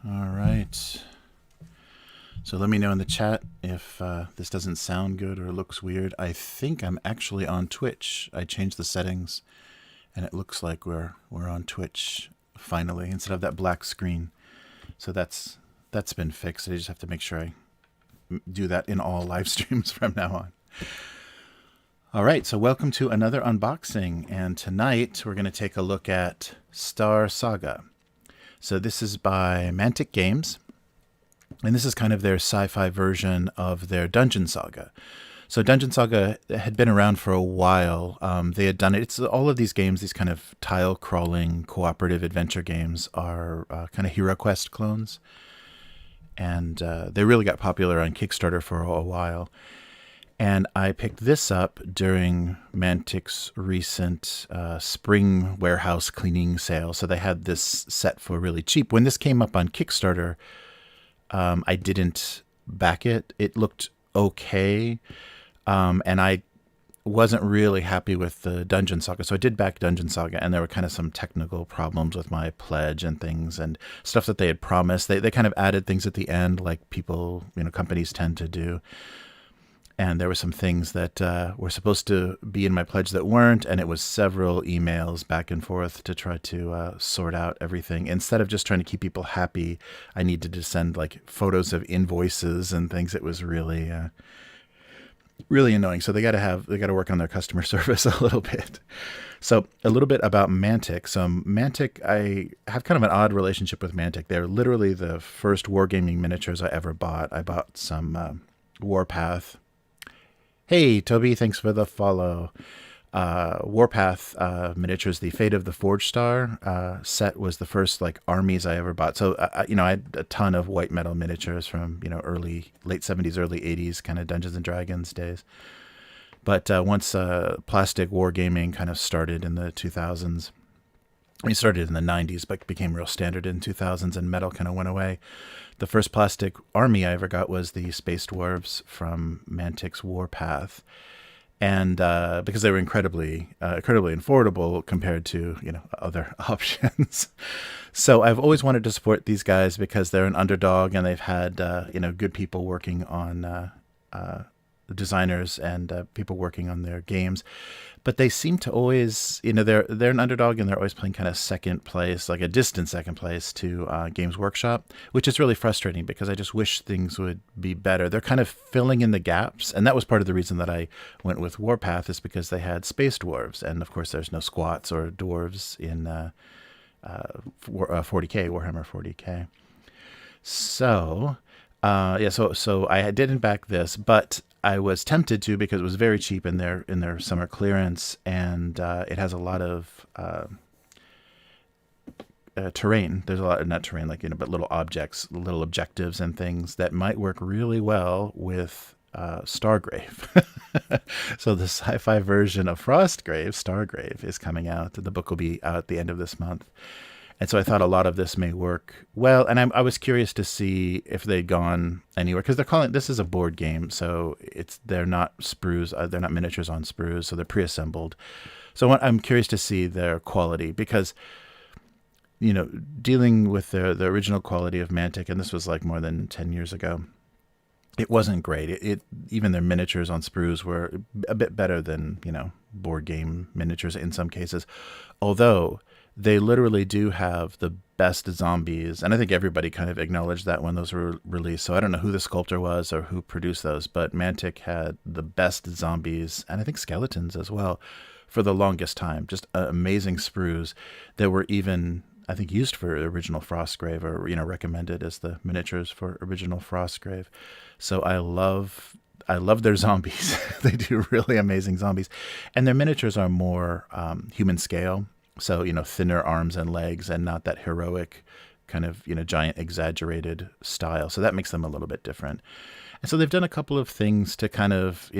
All right. So let me know in the chat if this doesn't sound good or looks weird. I think I'm actually on Twitch. I changed the settings, and it looks like we're on Twitch finally instead of that black screen. So that's been fixed. I just have to make sure I do that in all live streams from now on. All right, so welcome to another unboxing, and tonight we're going to take a look at Star Saga. So this is by Mantic Games, and this is kind of their sci-fi version of their Dungeon Saga. So Dungeon Saga had been around for a while. They had done it. It's all of these games, these kind of tile-crawling cooperative adventure games, are kind of HeroQuest clones, and they really got popular on Kickstarter for a while. And I picked this up during Mantic's recent spring warehouse cleaning sale. So they had this set for really cheap. When this came up on Kickstarter, I didn't back it. It looked okay. And I wasn't really happy with the Dungeon Saga. So I did back Dungeon Saga, and there were kind of some technical problems with my pledge and things and stuff that they had promised. They kind of added things at the end, like people, companies tend to do. And there were some things that were supposed to be in my pledge that weren't, and it was several emails back and forth to try to sort out everything. Instead of just trying to keep people happy, I needed to send like photos of invoices and things. It was really, really annoying. So they got to work on their customer service a little bit. So a little bit about Mantic. So Mantic, I have kind of an odd relationship with Mantic. They're literally the first wargaming miniatures I ever bought. I bought some Warpath. Hey, Toby, thanks for the follow. Warpath miniatures, the Fate of the Forge Star set was the first armies I ever bought. So, I had a ton of white metal miniatures from, late 70s, early 80s, kind of Dungeons and Dragons days. But once plastic wargaming kind of started in the 2000s, it started in the 90s, but became real standard in 2000s, and metal kind of went away. The first plastic army I ever got was the Space Dwarves from Mantic's Warpath. And because they were incredibly affordable compared to, other options. So I've always wanted to support these guys because they're an underdog, and they've had, good people working on designers and people working on their games. But they seem to always, they're an underdog, and they're always playing kind of second place, like a distant second place to Games Workshop, which is really frustrating because I just wish things would be better. They're kind of filling in the gaps, and that was part of the reason that I went with Warpath, is because they had space dwarves, and of course there's no squats or dwarves in 40K, Warhammer 40K. So, so I didn't back this, but I was tempted to because it was very cheap in their summer clearance, and it has a lot of terrain. There's a lot, not terrain, but little objects, little objectives and things that might work really well with Stargrave. So the sci-fi version of Frostgrave, Stargrave, is coming out. The book will be out at the end of this month. And so I thought a lot of this may work well, and I was curious to see if they'd gone anywhere, because they're calling this is a board game, so they're not sprues, they're not miniatures on sprues, so they're pre-assembled. So I'm curious to see their quality, because dealing with the original quality of Mantic, and this was more than 10 years ago, it wasn't great. Even their miniatures on sprues were a bit better than board game miniatures in some cases, although they literally do have the best zombies, and I think everybody kind of acknowledged that when those were released. So I don't know who the sculptor was or who produced those, but Mantic had the best zombies, and I think skeletons as well, for the longest time. Just amazing sprues that were even, I think, used for original Frostgrave, or recommended as the miniatures for original Frostgrave. So I love their zombies. They do really amazing zombies, and their miniatures are more human scale. So, thinner arms and legs, and not that heroic kind of, giant exaggerated style. So that makes them a little bit different. And so they've done a couple of things to kind of,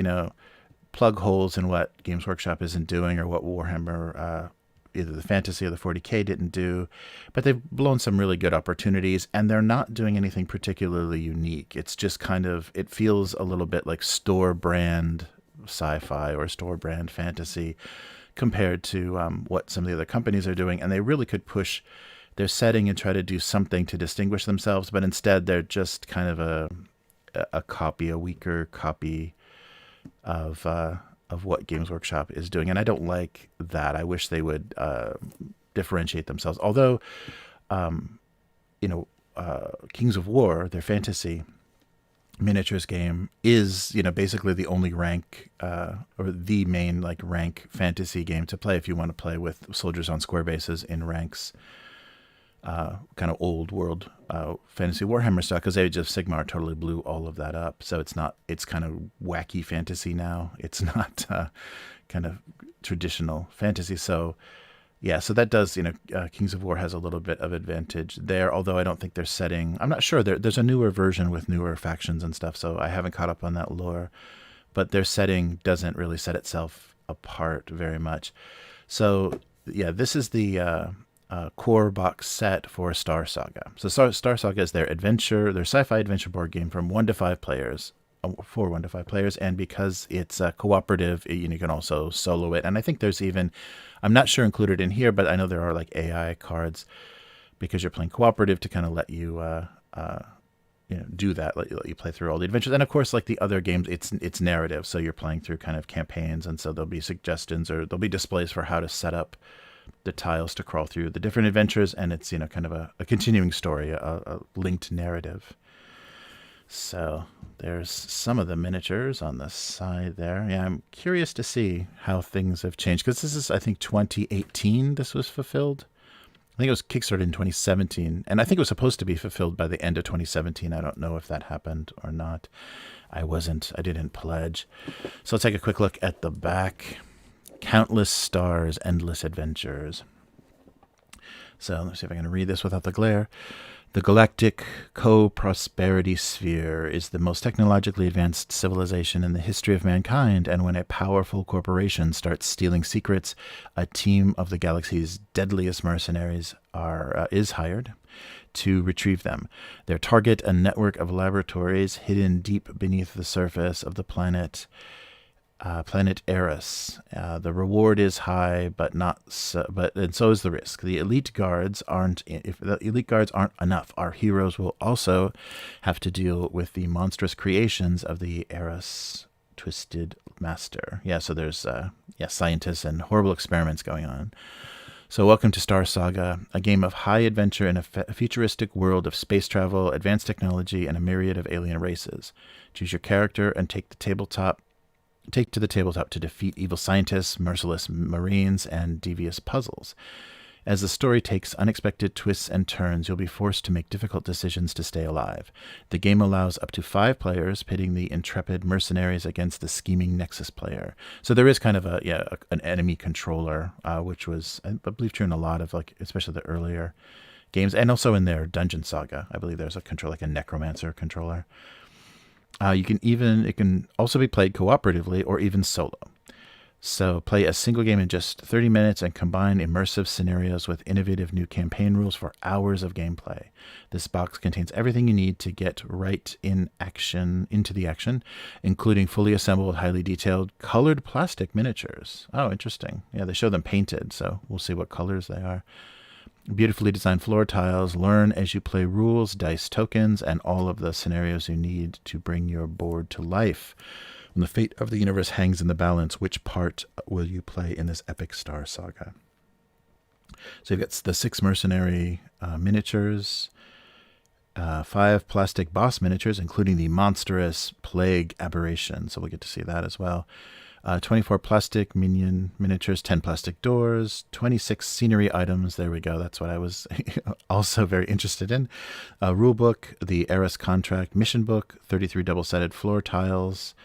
plug holes in what Games Workshop isn't doing, or what Warhammer, either the Fantasy or the 40K didn't do. But they've blown some really good opportunities, and they're not doing anything particularly unique. It's just kind of, it feels a little bit like store brand sci-fi or store brand fantasy, compared to what some of the other companies are doing. And they really could push their setting and try to do something to distinguish themselves, but instead they're just kind of a weaker copy of what Games Workshop is doing, and I don't like that. I wish they would differentiate themselves. Although, Kings of War, their fantasy miniatures game, is basically the only rank or the main rank fantasy game to play if you want to play with soldiers on square bases in ranks. Kind of old world fantasy Warhammer stuff, because Age of Sigmar totally blew all of that up. So it's kind of wacky fantasy now. It's not kind of traditional fantasy. So yeah, so that does, Kings of War has a little bit of advantage there, although I don't think they're setting, I'm not sure, there's a newer version with newer factions and stuff, so I haven't caught up on that lore, but their setting doesn't really set itself apart very much. So yeah, this is the core box set for Star Saga. So Star Saga is their sci-fi adventure board game from 1 to 5 players, for 1 to 5 players, and because it's cooperative, you can also solo it. And I think there's even, I'm not sure included in here, but I know there are AI cards because you're playing cooperative to kind of let you do that, let you play through all the adventures. And of course, like the other games, it's narrative, so you're playing through kind of campaigns, and so there'll be suggestions or there'll be displays for how to set up the tiles to crawl through the different adventures, and it's kind of a continuing story, a linked narrative. So there's some of the miniatures on the side there. Yeah, I'm curious to see how things have changed, because this is, I think, 2018 this was fulfilled. I think it was Kickstarted in 2017, and I think it was supposed to be fulfilled by the end of 2017. I don't know if that happened or not. I didn't pledge. So let's take a quick look at the back. Countless stars, endless adventures. So let's see if I can read this without the glare. The galactic co-prosperity sphere is the most technologically advanced civilization in the history of mankind, and when a powerful corporation starts stealing secrets, a team of the galaxy's deadliest mercenaries is hired to retrieve them. Their target, a network of laboratories hidden deep beneath the surface of the planet Eris. The reward is high, and so is the risk. If the elite guards aren't enough, our heroes will also have to deal with the monstrous creations of the Eris Twisted Master. Yeah, so there's scientists and horrible experiments going on. So welcome to Star Saga, a game of high adventure in a futuristic world of space travel, advanced technology, and a myriad of alien races. Choose your character and take to the tabletop to defeat evil scientists, merciless marines, and devious puzzles. As the story takes unexpected twists and turns, you'll be forced to make difficult decisions to stay alive. The game allows up to 5 players, pitting the intrepid mercenaries against the scheming Nexus player. So there is kind of an enemy controller, which was, I believe, true in a lot of, especially the earlier games, and also in their Dungeon Saga. I believe there's a control, like a necromancer controller. It can also be played cooperatively or even solo. So play a single game in just 30 minutes and combine immersive scenarios with innovative new campaign rules for hours of gameplay. This box contains everything you need to get right into the action, including fully assembled, highly detailed, colored plastic miniatures. Oh, interesting. Yeah, they show them painted, so we'll see what colors they are. Beautifully designed floor tiles, learn as you play rules, dice tokens, and all of the scenarios you need to bring your board to life. When the fate of the universe hangs in the balance, which part will you play in this epic Star Saga? So you've got the 6 mercenary miniatures, 5 plastic boss miniatures, including the monstrous plague aberration. So we'll get to see that as well. 24 plastic minion miniatures, 10 plastic doors, 26 scenery items. There we go. That's what I was also very interested in. Rulebook, the Eris contract mission book, 33 double-sided floor tiles,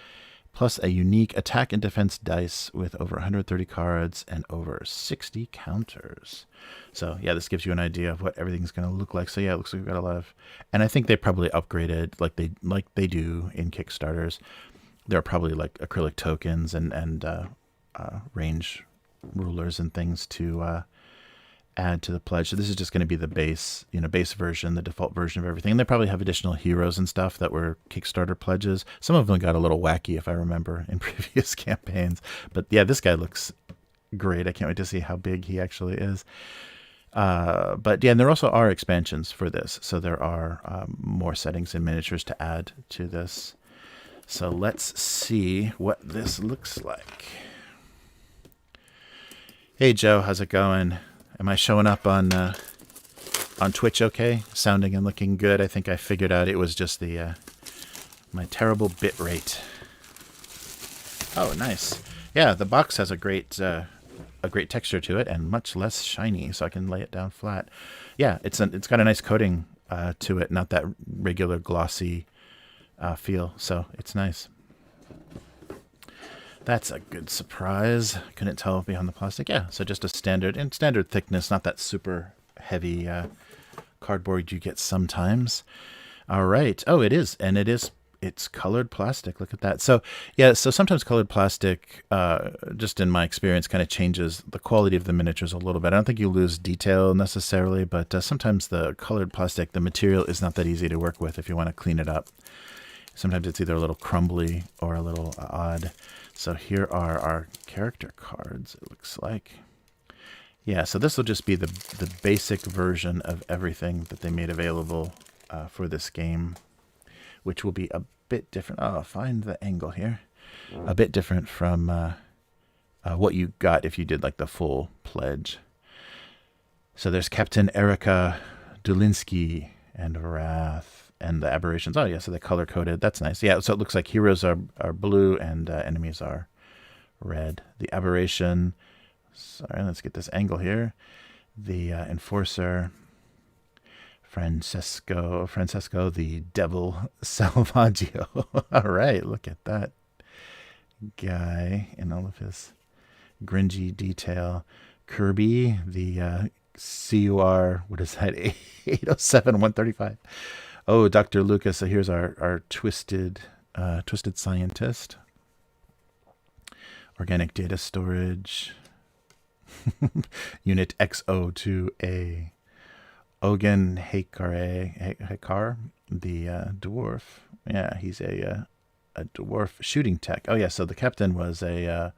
plus a unique attack and defense dice with over 130 cards and over 60 counters. So yeah, this gives you an idea of what everything's going to look like. So yeah, it looks like we've got a lot of, and I think they probably upgraded like they do in Kickstarters. There are probably acrylic tokens and range rulers and things to add to the pledge. So this is just going to be the base version, the default version of everything. And they probably have additional heroes and stuff that were Kickstarter pledges. Some of them got a little wacky, if I remember, in previous campaigns. But yeah, this guy looks great. I can't wait to see how big he actually is. But yeah, and there also are expansions for this. So there are more settings and miniatures to add to this. So let's see what this looks like. Hey Joe, how's it going? Am I showing up on Twitch okay? Sounding and looking good? I think I figured out it was just the my terrible bit rate. Oh, nice. Yeah, the box has a great texture to it and much less shiny, so I can lay it down flat. Yeah, it's got a nice coating to it, not that regular glossy feel, so it's nice. That's a good surprise. Couldn't tell behind the plastic. Yeah, so just a standard thickness, not that super heavy cardboard you get sometimes. All right. Oh, it is, and it's colored plastic. Look at that. So yeah, so sometimes colored plastic, just in my experience, kind of changes the quality of the miniatures a little bit. I don't think you lose detail necessarily, but sometimes the colored plastic, the material is not that easy to work with if you want to clean it up. Sometimes it's either a little crumbly or a little odd. So here are our character cards, it looks like. Yeah, so this will just be the basic version of everything that they made available for this game, which will be a bit different. Oh, find the angle here. A bit different from what you got if you did like the full pledge. So there's Captain Erica Dulinsky and Wrath and the aberrations. Oh yeah, so they're color coded. That's nice. Yeah, so it looks like heroes are blue and enemies are red. The aberration. Sorry, let's get this angle here. The enforcer. Francesco, the Devil Salvaggio. All right, look at that guy in all of his gringy detail. Kirby, the CUR, what is that? 807-135. Oh, Dr. Lucas. So here's our twisted scientist. Organic data storage. Unit XO2A. Ogun Hekar, the dwarf. Yeah, he's a dwarf shooting tech. Oh yeah, so the captain was a.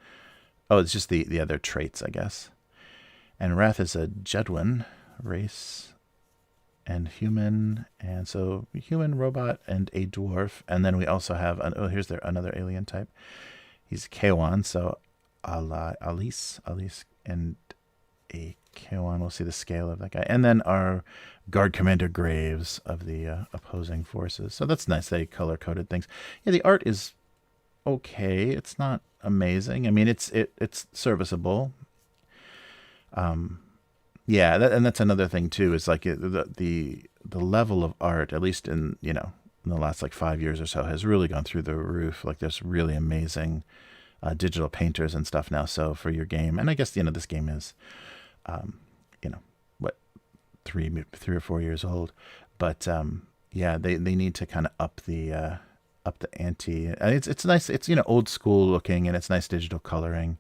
It's just the other traits, I guess. And Wrath is a Jedwin race, and human, and so human, robot, and a dwarf. And then we also have here's another alien type. He's K1, so Alice, and a K1. We'll see the scale of that guy. And then our Guard Commander Graves of the opposing forces. So that's nice. They color-coded things. Yeah, the art is okay. It's not amazing. I mean, it's serviceable. Yeah, and that's another thing too. Is like the level of art, at least in in the last like 5 years or so, has really gone through the roof. Like there's really amazing digital painters and stuff now. So for your game, and I guess this game is. What, 3 or 4 years old, but yeah, they need to kind of up the ante. It's nice. It's old school looking, and it's nice digital coloring.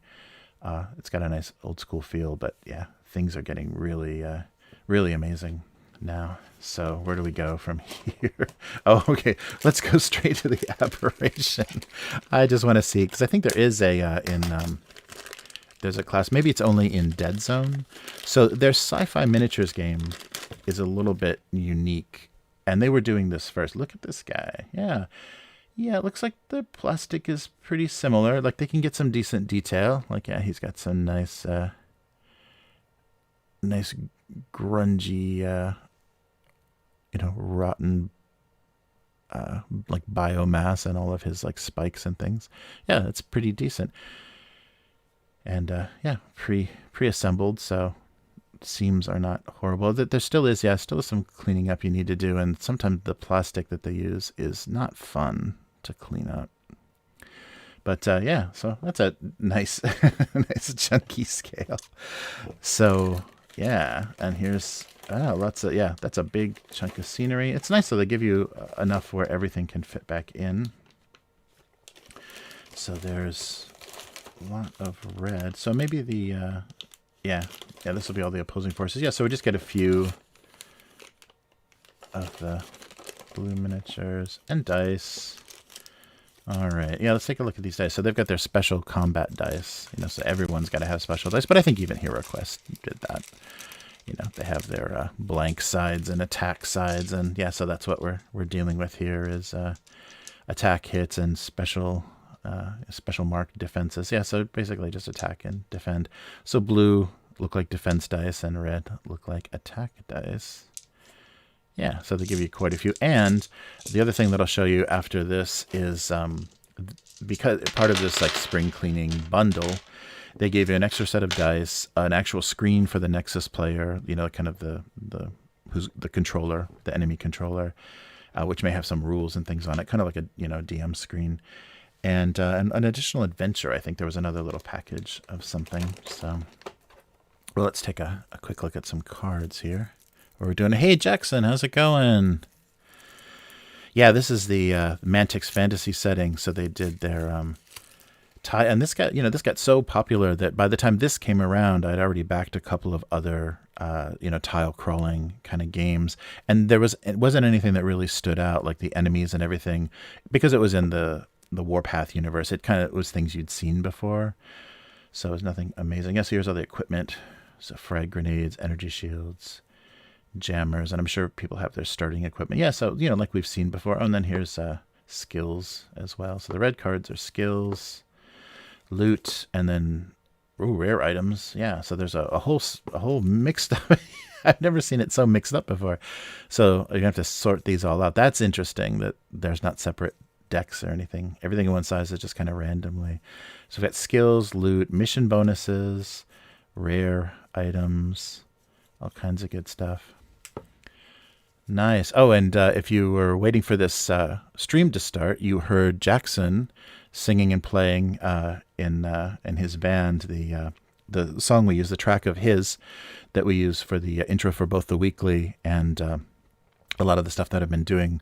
It's got a nice old school feel, but yeah, things are getting really really amazing now. So where do we go from here? Oh, okay, let's go straight to the aberration. I just want to see, because I think there is a there's a class, maybe it's only in Dead Zone. So their sci-fi miniatures game is a little bit unique, and they were doing this first. Look at this guy. Yeah, it looks like the plastic is pretty similar. Like they can get some decent detail. Like yeah, he's got some nice nice grungy rotten like biomass and all of his like spikes and things. Yeah, it's pretty decent. And yeah, pre-assembled, so seams are not horrible. There still is some cleaning up you need to do, and sometimes the plastic that they use is not fun to clean up. But yeah, so that's a nice nice chunky scale. So yeah, and here's lots of that's a big chunk of scenery. It's nice, so they give you enough where everything can fit back in. So there's a lot of red. So maybe the yeah, this will be all the opposing forces. Yeah, so we just get a few of the blue miniatures and dice. All right, yeah, let's take a look at these dice. So they've got their special combat dice, so everyone's got to have special dice, but I think even HeroQuest did that. you know, they have their blank sides and attack sides, and yeah, so that's what we're dealing with here is attack hits and special marked defenses. Yeah, so basically just attack and defend. So blue look like defense dice and red look like attack dice. Yeah, so they give you quite a few. And the other thing that I'll show you after this is because part of this like spring cleaning bundle, they gave you an extra set of dice, an actual screen for the Nexus player, you know, kind of who's the controller, the enemy controller, which may have some rules and things on it, kind of like a, you know, DM screen, and an additional adventure. I think there was another little package of something. So, well, let's take a quick look at some cards here. We're doing, hey Jackson, how's it going? Yeah, this is the Mantic's fantasy setting. So they did their and this got so popular that by the time this came around, I'd already backed a couple of other tile crawling kind of games, and it wasn't anything that really stood out, like the enemies and everything, because it was in the Warpath universe. It kind of was things you'd seen before, so it was nothing amazing. Yes, here's all the equipment. So frag grenades, energy shields, jammers, and I'm sure people have their starting equipment. Yeah, so, you know, like we've seen before. Oh, and then here's skills as well. So the red cards are skills, loot, and then rare items. Yeah, so there's a whole mixed up. I've never seen it so mixed up before. So you have to sort these all out. That's interesting that there's not separate decks or anything. Everything in one size is just kind of randomly. So we've got skills, loot, mission bonuses, rare items, all kinds of good stuff. Nice. Oh, and if you were waiting for this stream to start, you heard Jackson singing and playing in his band the song we use, the track of his that we use for the intro for both the weekly and a lot of the stuff that I've been doing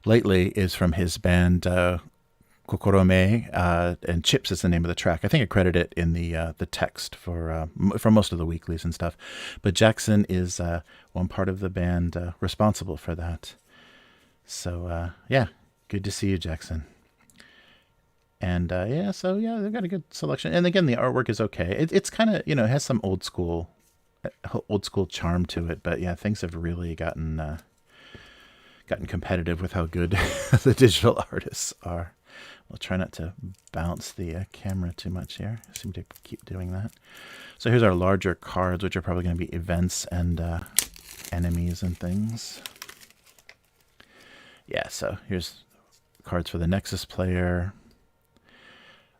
lately is from his band Kokorome, and Chips is the name of the track. I think I credit it in the text for most of the weeklies and stuff. But Jackson is one part of the band responsible for that. So yeah, good to see you, Jackson. And so they've got a good selection. And again, the artwork is okay. It's kind of, it has some old school charm to it. But yeah, things have really gotten competitive with how good the digital artists are. We'll try not to bounce the camera too much here. I seem to keep doing that. So here's our larger cards, which are probably going to be events and enemies and things. Yeah, so here's cards for the Nexus player.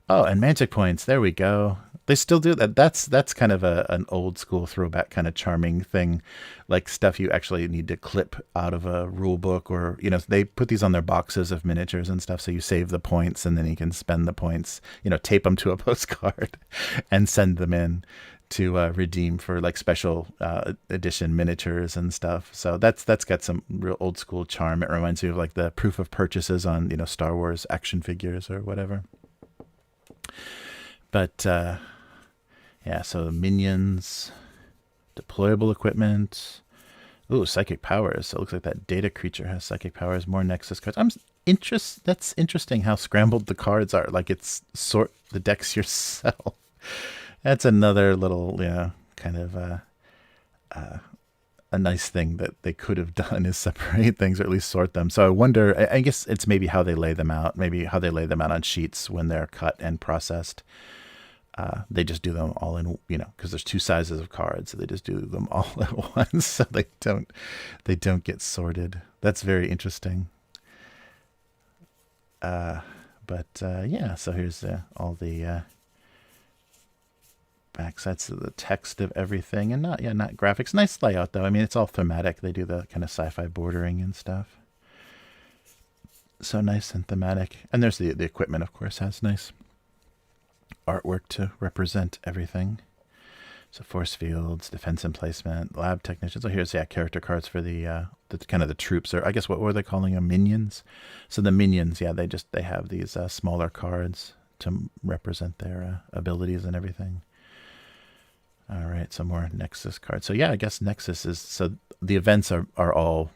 Oh, and Mantic points. There we go. They still do that. That's kind of an old school throwback kind of charming thing, like stuff you actually need to clip out of a rule book, or they put these on their boxes of miniatures and stuff, so you save the points and then you can spend the points, tape them to a postcard and send them in to redeem for like special edition miniatures and stuff. So that's got some real old school charm. It reminds me of like the proof of purchases on Star Wars action figures or whatever. But yeah, so that's deployable equipment. Ooh, psychic powers. So it looks like that data creature has psychic powers. More Nexus cards. That's interesting how scrambled the cards are. Like it's sort the decks yourself. That's another little, kind of a nice thing that they could have done is separate things, or at least sort them. So I wonder, I guess it's maybe how they lay them out, on sheets when they're cut and processed. They just do them all in, because there's two sizes of cards, so they just do them all at once, so they don't get sorted. That's very interesting. Yeah, so here's all the backsides of the text of everything, and not graphics. Nice layout though. I mean, it's all thematic. They do the kind of sci-fi bordering and stuff. So nice and thematic. And there's the equipment, of course, has nice artwork to represent everything. So force fields, defense and placement, lab technicians. So here's character cards for the kind of the troops, or I guess what were they calling them? Minions. So the minions, they have these smaller cards to represent their abilities and everything. All right, some more Nexus cards. So yeah, I guess Nexus is, so the events are all,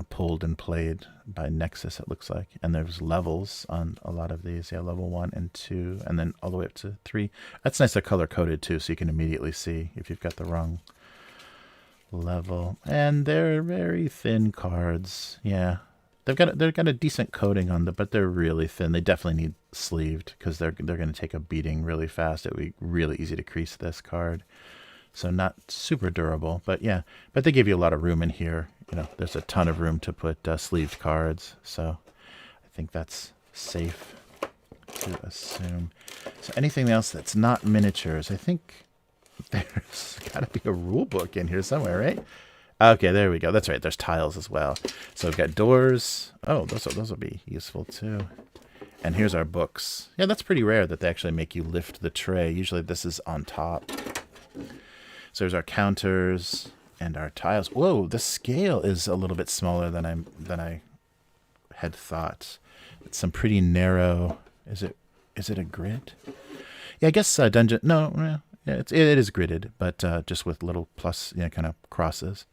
pulled and played by Nexus, it looks like. And there's levels on a lot of these. Yeah, level 1 and 2, and then all the way up to 3. That's nice, they're color coded too, so you can immediately see if you've got the wrong level, and they're very thin cards. Yeah, they've got a decent coating on them, but they're really thin. They definitely need sleeved because they're going to take a beating really fast. It would be really easy to crease this card. So not super durable, but yeah. But they give you a lot of room in here. You know, there's a ton of room to put sleeved cards. So I think that's safe to assume. So anything else that's not miniatures? I think there's got to be a rule book in here somewhere, right? Okay, there we go. That's right. There's tiles as well. So we've got doors. Oh, those will be useful too. And here's our books. Yeah, that's pretty rare that they actually make you lift the tray. Usually this is on top. So there's our counters and our tiles. Whoa, the scale is a little bit smaller than I had thought. It's some pretty narrow. Is it a grid? Yeah, I guess dungeon. No, yeah, it is gridded, but just with little plus, kind of crosses.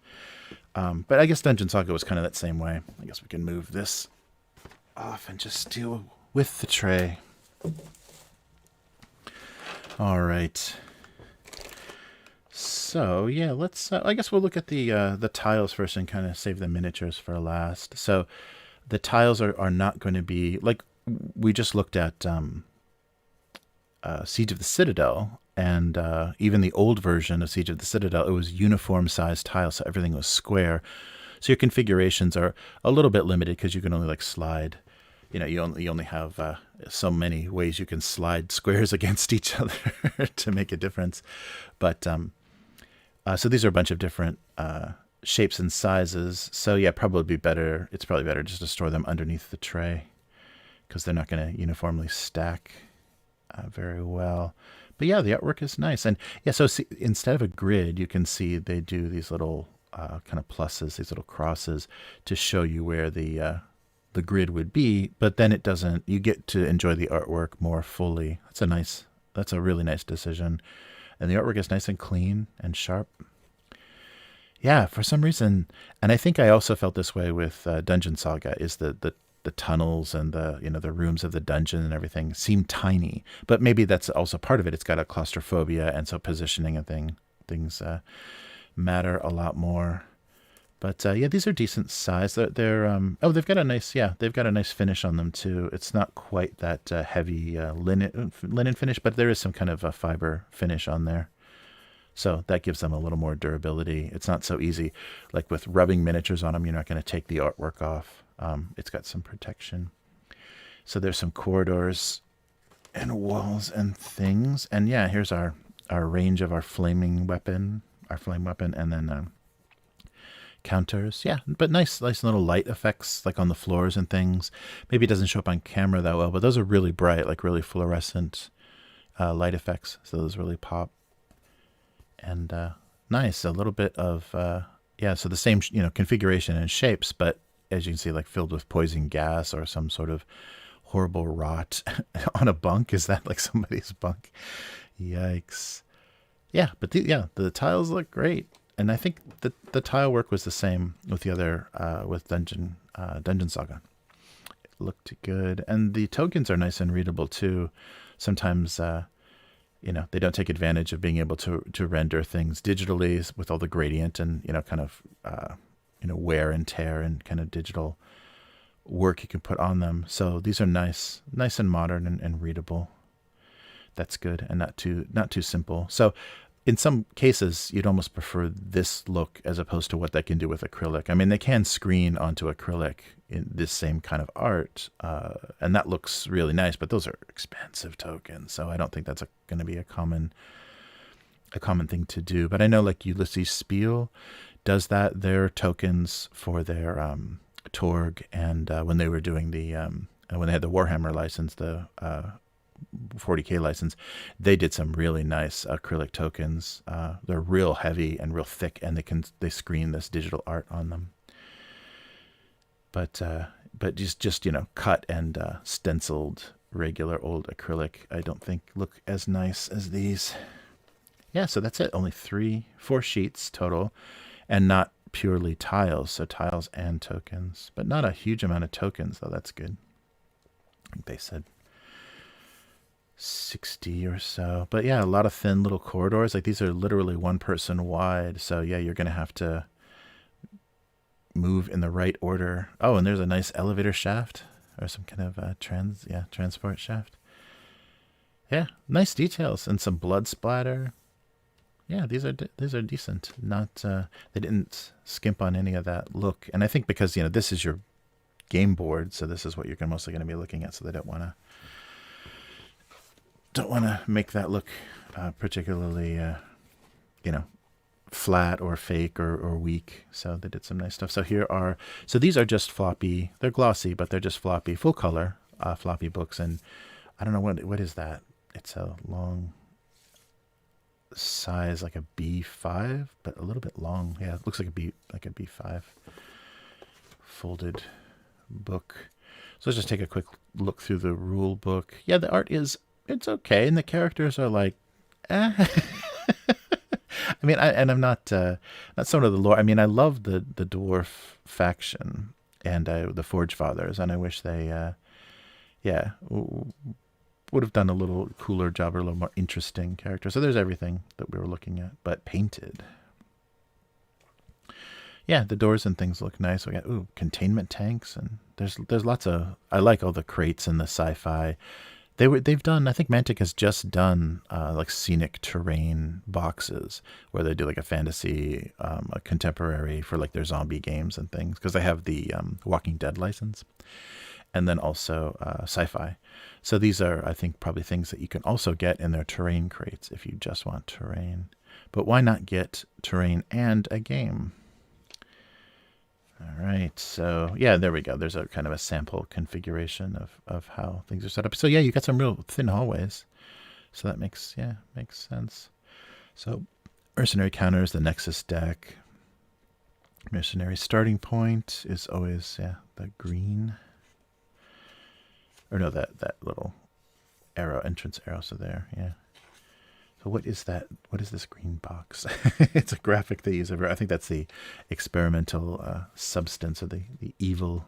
But I guess Dungeon Saga was kind of that same way. I guess we can move this off and just deal with the tray. All right. So yeah, let's. I guess we'll look at the tiles first and kind of save the miniatures for last. So the tiles are not going to be like we just looked at Siege of the Citadel, and even the old version of Siege of the Citadel, it was uniform sized tiles, so everything was square. So your configurations are a little bit limited because you can only like slide. You only have so many ways you can slide squares against each other to make a difference. But so these are a bunch of different shapes and sizes. So yeah, probably be better. It's probably better just to store them underneath the tray because they're not going to uniformly stack very well. But yeah, the artwork is nice. And yeah, so see, instead of a grid, you can see they do these little kind of pluses, these little crosses to show you where the grid would be, but then it doesn't, you get to enjoy the artwork more fully. That's a really nice decision. And the artwork is nice and clean and sharp. Yeah, for some reason, and I think I also felt this way with Dungeon Saga, is the tunnels and the rooms of the dungeon and everything seem tiny, but maybe that's also part of it. It's got a claustrophobia, and so positioning and things matter a lot more. But yeah, these are decent size. They've got a nice finish on them too. It's not quite that heavy linen finish, but there is some kind of a fiber finish on there. So that gives them a little more durability. It's not so easy. Like with rubbing miniatures on them, you're not going to take the artwork off. It's got some protection. So there's some corridors and walls and things. And yeah, here's our range of our flame weapon, and then counters. Yeah, but nice little light effects like on the floors and things. Maybe it doesn't show up on camera that well, but those are really bright, like really fluorescent light effects. So those really pop. And nice, a little bit of so the same configuration and shapes, but as you can see, like filled with poison gas or some sort of horrible rot on a bunk. Is that like somebody's bunk? Yikes. Yeah, but the tiles look great. And I think the tile work was the same with the other, with Dungeon Saga. It looked good. And the tokens are nice and readable too. Sometimes, they don't take advantage of being able to render things digitally with all the gradient and, kind of, wear and tear and kind of digital work you can put on them. So these are nice and modern and readable. That's good. And not too simple. So in some cases, you'd almost prefer this look as opposed to what they can do with acrylic. I mean, they can screen onto acrylic in this same kind of art, and that looks really nice, but those are expensive tokens, so I don't think that's going to be a common thing to do. But I know like Ulysses Spiel does that. Their tokens for their Torg, and when they were doing when they had the Warhammer license, the 40K license, they did some really nice acrylic tokens. They're real heavy and real thick, and they screen this digital art on them. But just cut and stenciled regular old acrylic, I don't think look as nice as these. Yeah, so that's it. Only 4 sheets total, and not purely tiles. So tiles and tokens, but not a huge amount of tokens though. That's good, I think they said. 60 or so. But yeah, a lot of thin little corridors. Like these are literally one person wide. So yeah, you're going to have to move in the right order. Oh, and there's a nice elevator shaft or some kind of transport shaft. Yeah, nice details and some blood splatter. Yeah, these are decent. Not they didn't skimp on any of that look. And I think because this is your game board, so this is what you're mostly going to be looking at. So they don't want to make that look particularly flat or fake or weak. So they did some nice stuff. So these are just floppy. They're glossy, but they're just floppy, full color floppy books. And I don't know what is that. It's a long size, like a B5, but a little bit long. Yeah, it looks like a B5 folded book. So let's just take a quick look through the rule book. Yeah, the art it's okay, and the characters are like, eh. I mean, I'm not someone of the lore. I mean, I love the dwarf faction and the Forge Fathers, and I wish they, would have done a little cooler job or a little more interesting character. So there's everything that we were looking at, but painted. Yeah, the doors and things look nice. We got containment tanks, and there's lots of. I like all the crates and the sci-fi. They've done. I think Mantic has just done like scenic terrain boxes where they do like a fantasy, a contemporary for like their zombie games and things, because they have the Walking Dead license, and then also sci-fi. So these are, I think, probably things that you can also get in their terrain crates if you just want terrain. But why not get terrain and a game? All right, so yeah, there we go. There's a kind of a sample configuration of how things are set up. So yeah, you got some real thin hallways. So that makes sense. So mercenary counters, the Nexus deck. Mercenary starting point is always, the green. Or no, that little arrow, entrance arrow, so there, yeah. So what is that? What is this green box? It's a graphic they use over. I think that's the experimental substance of the evil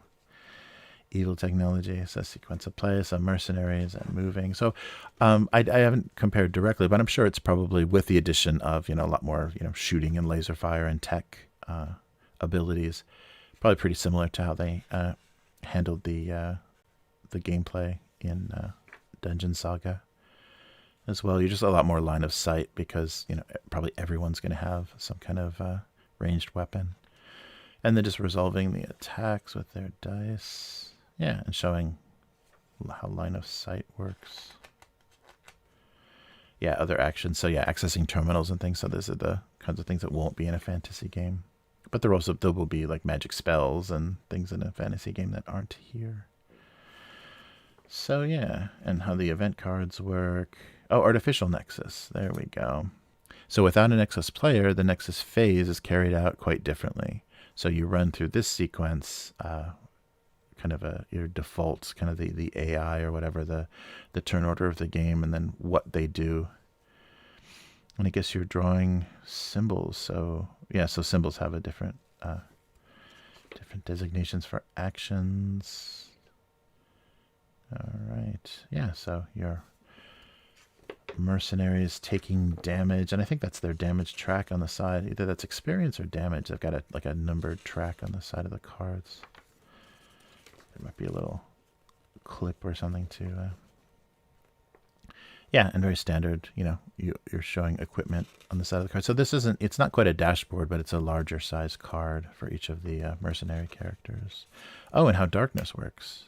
technology. So sequence of play, some mercenaries and moving. So I haven't compared directly, but I'm sure it's probably with the addition of a lot more shooting and laser fire and tech abilities. Probably pretty similar to how they handled the gameplay in Dungeon Saga as well. You're just a lot more line of sight because probably everyone's going to have some kind of ranged weapon, and then just resolving the attacks with their dice, and showing how line of sight works. Other actions. So accessing terminals and things. So those are the kinds of things that won't be in a fantasy game, but there will be like magic spells and things in a fantasy game that aren't here. So and how the event cards work. Oh, artificial Nexus. There we go. So without a Nexus player, the Nexus phase is carried out quite differently. So you run through this sequence, kind of your default, kind of the AI or whatever, the turn order of the game, and then what they do. And I guess you're drawing symbols. So so symbols have a different designations for actions. All right. So your mercenaries taking damage, and I think that's their damage track on the side. Either that's experience or damage. They've got a numbered track on the side of the cards. There might be a little clip or something to. And very standard. You're showing equipment on the side of the card. So it's not quite a dashboard, but it's a larger size card for each of the mercenary characters. Oh, and how darkness works.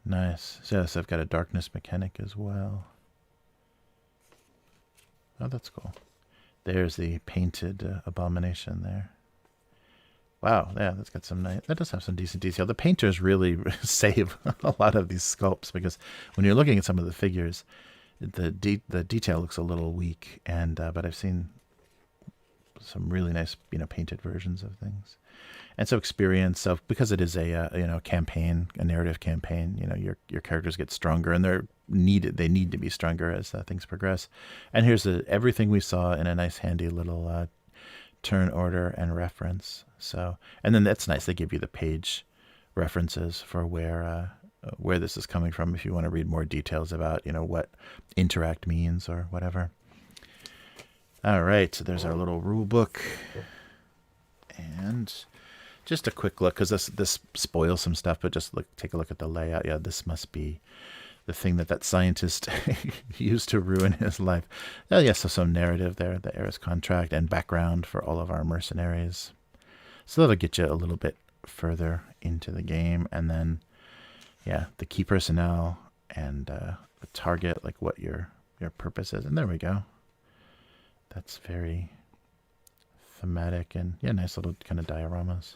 Nice. So I've got a darkness mechanic as well. Oh, that's cool. There's the painted abomination there. Wow, that's got some nice. That does have some decent detail. The painters really save a lot of these sculpts because when you're looking at some of the figures, the detail looks a little weak. And but I've seen some really nice painted versions of things. And so experience. So because it is a campaign, a narrative campaign, your characters get stronger, and they need to be stronger as things progress. And here's everything we saw in a nice handy little turn order and reference. So, and then that's nice. They give you the page references for where where this is coming from if you want to read more details about, what interact means or whatever. All right, so there's our little rule book. And just a quick look, because this spoils some stuff, but just take a look at the layout. Yeah, this must be the thing that scientist used to ruin his life. Oh, yeah, so some narrative there, the heiress contract, and background for all of our mercenaries. So that'll get you a little bit further into the game. And then, yeah, the key personnel and the target, like what your purpose is. And there we go. That's very thematic and, yeah, nice little kind of dioramas.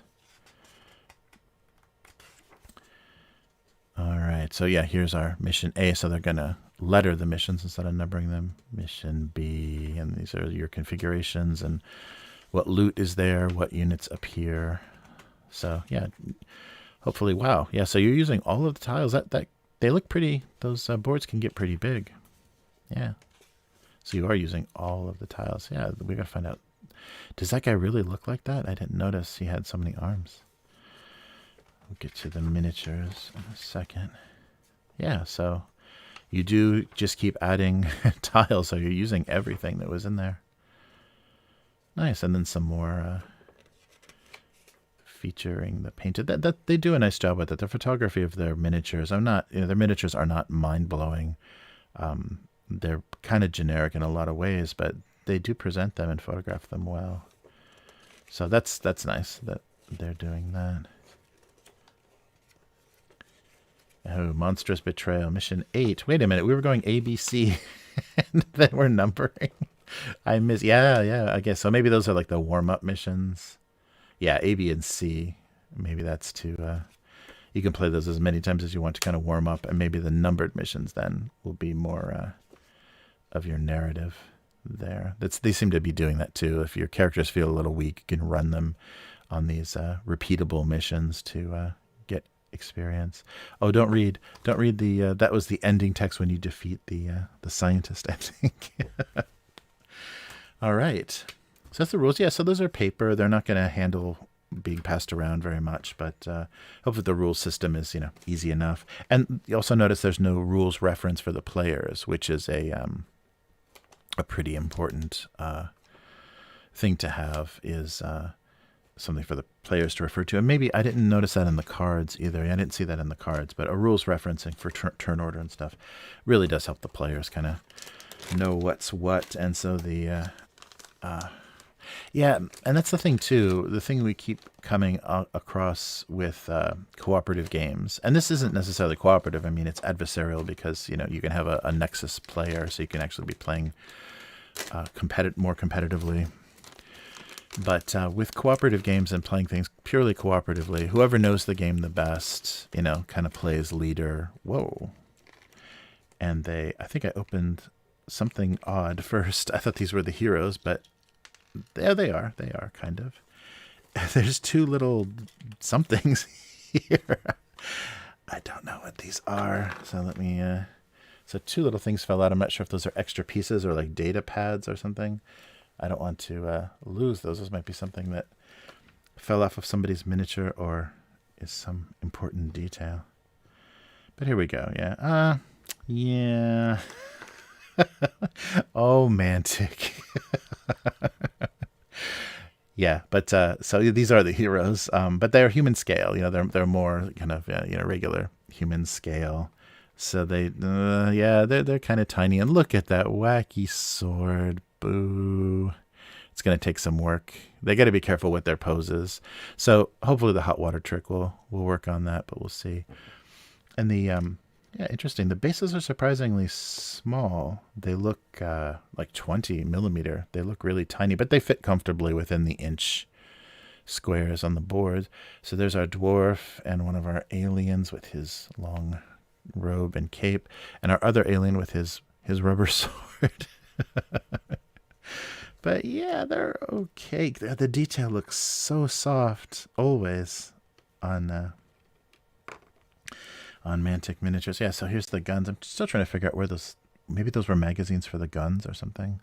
All right, so yeah, here's our mission A. So they're going to letter the missions instead of numbering them. Mission B, and these are your configurations and what loot is there, what units appear. So yeah, hopefully, wow. Yeah, so you're using all of the tiles. That they look pretty, those boards can get pretty big. Yeah. So you are using all of the tiles. Yeah, we got to find out. Does that guy really look like that? I didn't notice he had so many arms. We'll get to the miniatures in a second. Yeah, so you do just keep adding tiles, so you're using everything that was in there. Nice, and then some more featuring the painted. That they do a nice job with it. The photography of their miniatures, their miniatures are not mind-blowing. They're kind of generic in a lot of ways, but they do present them and photograph them well. So that's nice that they're doing that. Oh, Monstrous Betrayal, Mission 8. Wait a minute, we were going A, B, C, and then we're numbering. I missed, yeah, I guess. So maybe those are like the warm-up missions. Yeah, A, B, and C. Maybe that's to, you can play those as many times as you want to kind of warm up, and maybe the numbered missions then will be more of your narrative there. They seem to be doing that too. If your characters feel a little weak, you can run them on these repeatable missions to get experience. Oh, don't read the that was the ending text when you defeat the scientist, I think. All right, so that's the rules. Yeah, so those are paper. They're not going to handle being passed around very much, but hopefully the rules system is easy enough. And you also notice there's no rules reference for the players, which is a pretty important thing to have, is something for the players to refer to. And maybe I didn't notice that in the cards either. I didn't see that in the cards, but a rules referencing for turn order and stuff really does help the players kind of know what's what. And so the yeah, and that's the thing too. The thing we keep coming across with cooperative games, and this isn't necessarily cooperative. I mean, it's adversarial because you can have a Nexus player, so you can actually be playing more competitively. But with cooperative games and playing things purely cooperatively, whoever knows the game the best, kind of plays leader. Whoa! And I think I opened something odd first. I thought these were the heroes, but there they are. They are kind of. There's two little somethings here. I don't know what these are. So let me. So two little things fell out. I'm not sure if those are extra pieces or like data pads or something. I don't want to lose those. Those might be something that fell off of somebody's miniature or is some important detail. But here we go. Yeah. Yeah. Oh, Mantic. Yeah, but so these are the heroes, but they're human scale. They're more kind of regular human scale. So they're kind of tiny. And look at that wacky sword. Boo. It's going to take some work. They got to be careful with their poses. So hopefully the hot water trick will work on that, but we'll see. And the interesting. The bases are surprisingly small. They look like 20 millimeter. They look really tiny, but they fit comfortably within the inch squares on the board. So there's our dwarf and one of our aliens with his long robe and cape, and our other alien with his rubber sword. But yeah, they're okay. The detail looks so soft always on Mantic miniatures. Yeah, so here's the guns. I'm still trying to figure out where those, maybe those were magazines for the guns or something.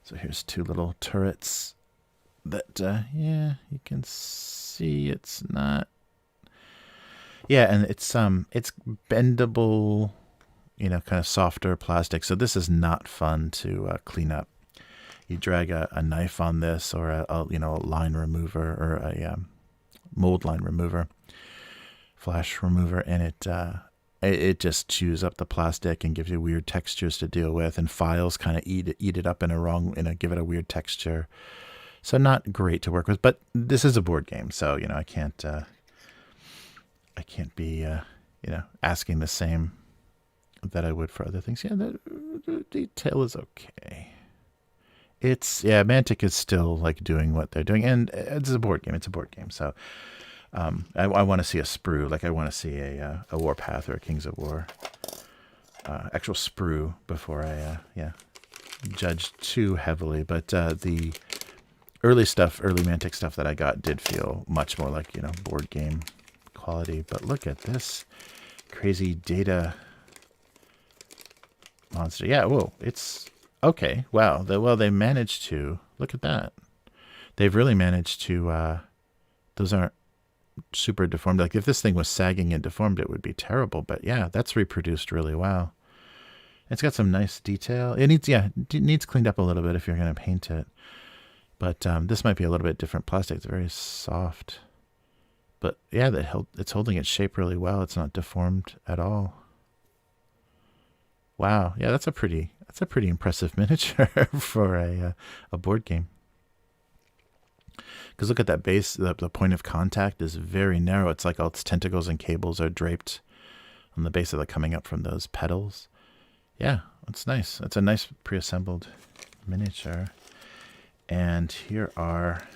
So here's two little turrets that, yeah, you can see it's not Yeah, and it's bendable, kind of softer plastic. So this is not fun to clean up. You drag a knife on this, or a line remover, or a mold line remover, flash remover, and it just chews up the plastic and gives you weird textures to deal with, and files kind of eat it up give it a weird texture. So not great to work with, but this is a board game, so I can't be asking the same that I would for other things. Yeah, the detail is okay. Mantic is still like doing what they're doing, and it's a board game. It's a board game, so I want to see a sprue. Like I want to see a Warpath or a Kings of War actual sprue before I judge too heavily. But the early Mantic stuff that I got did feel much more like board game quality. But look at this crazy data monster. Yeah, whoa, it's okay. Wow. They managed to look at that. They've really managed to. Those aren't super deformed. Like if this thing was sagging and deformed, it would be terrible. But yeah, that's reproduced really well. It's got some nice detail. It needs cleaned up a little bit if you're going to paint it. But this might be a little bit different plastic. It's very soft. But yeah, it's holding its shape really well. It's not deformed at all. Wow. Yeah, that's a pretty impressive miniature for a board game. Because look at that base. The point of contact is very narrow. It's like all its tentacles and cables are draped on the base of the coming up from those petals. Yeah, it's nice. It's a nice pre-assembled miniature. And here are,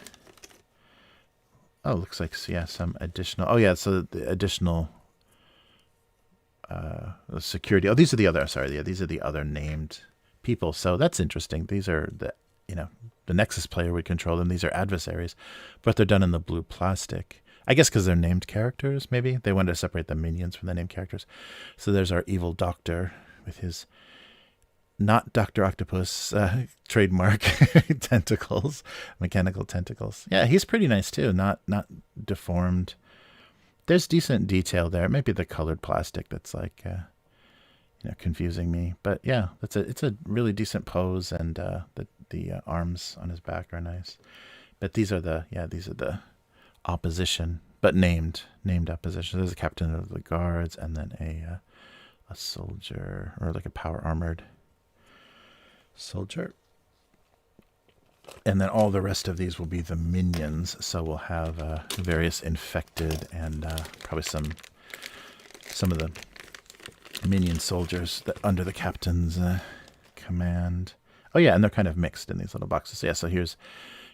looks like, some additional, so the additional security. Oh, these are the other named people. So that's interesting. These are the Nexus player would control them. These are adversaries, but they're done in the blue plastic. I guess because they're named characters, maybe. They wanted to separate the minions from the named characters. So there's our evil doctor with his not Dr. Octopus trademark tentacles, mechanical tentacles. Yeah, he's pretty nice too. Not deformed. There's decent detail there. It might be the colored plastic that's like confusing me. But yeah, it's a really decent pose, and the arms on his back are nice. But these are the opposition, but named opposition. There's a captain of the guards, and then a soldier, or like a power armored soldier. And then all the rest of these will be the minions. So we'll have various infected and probably some of the minion soldiers that under the captain's command. Oh yeah, and they're kind of mixed in these little boxes. Yeah, so here's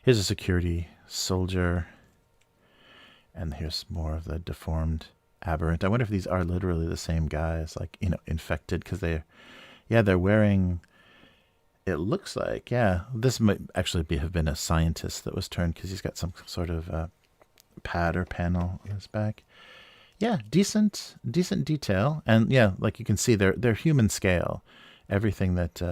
a security soldier, and here's more of the deformed aberrant. I wonder if these are literally the same guys, like infected, because they're wearing. It looks like, this might actually have been a scientist that was turned, because he's got some sort of pad or panel on his back. Yeah, decent detail, and yeah, like you can see, they're human scale. Everything that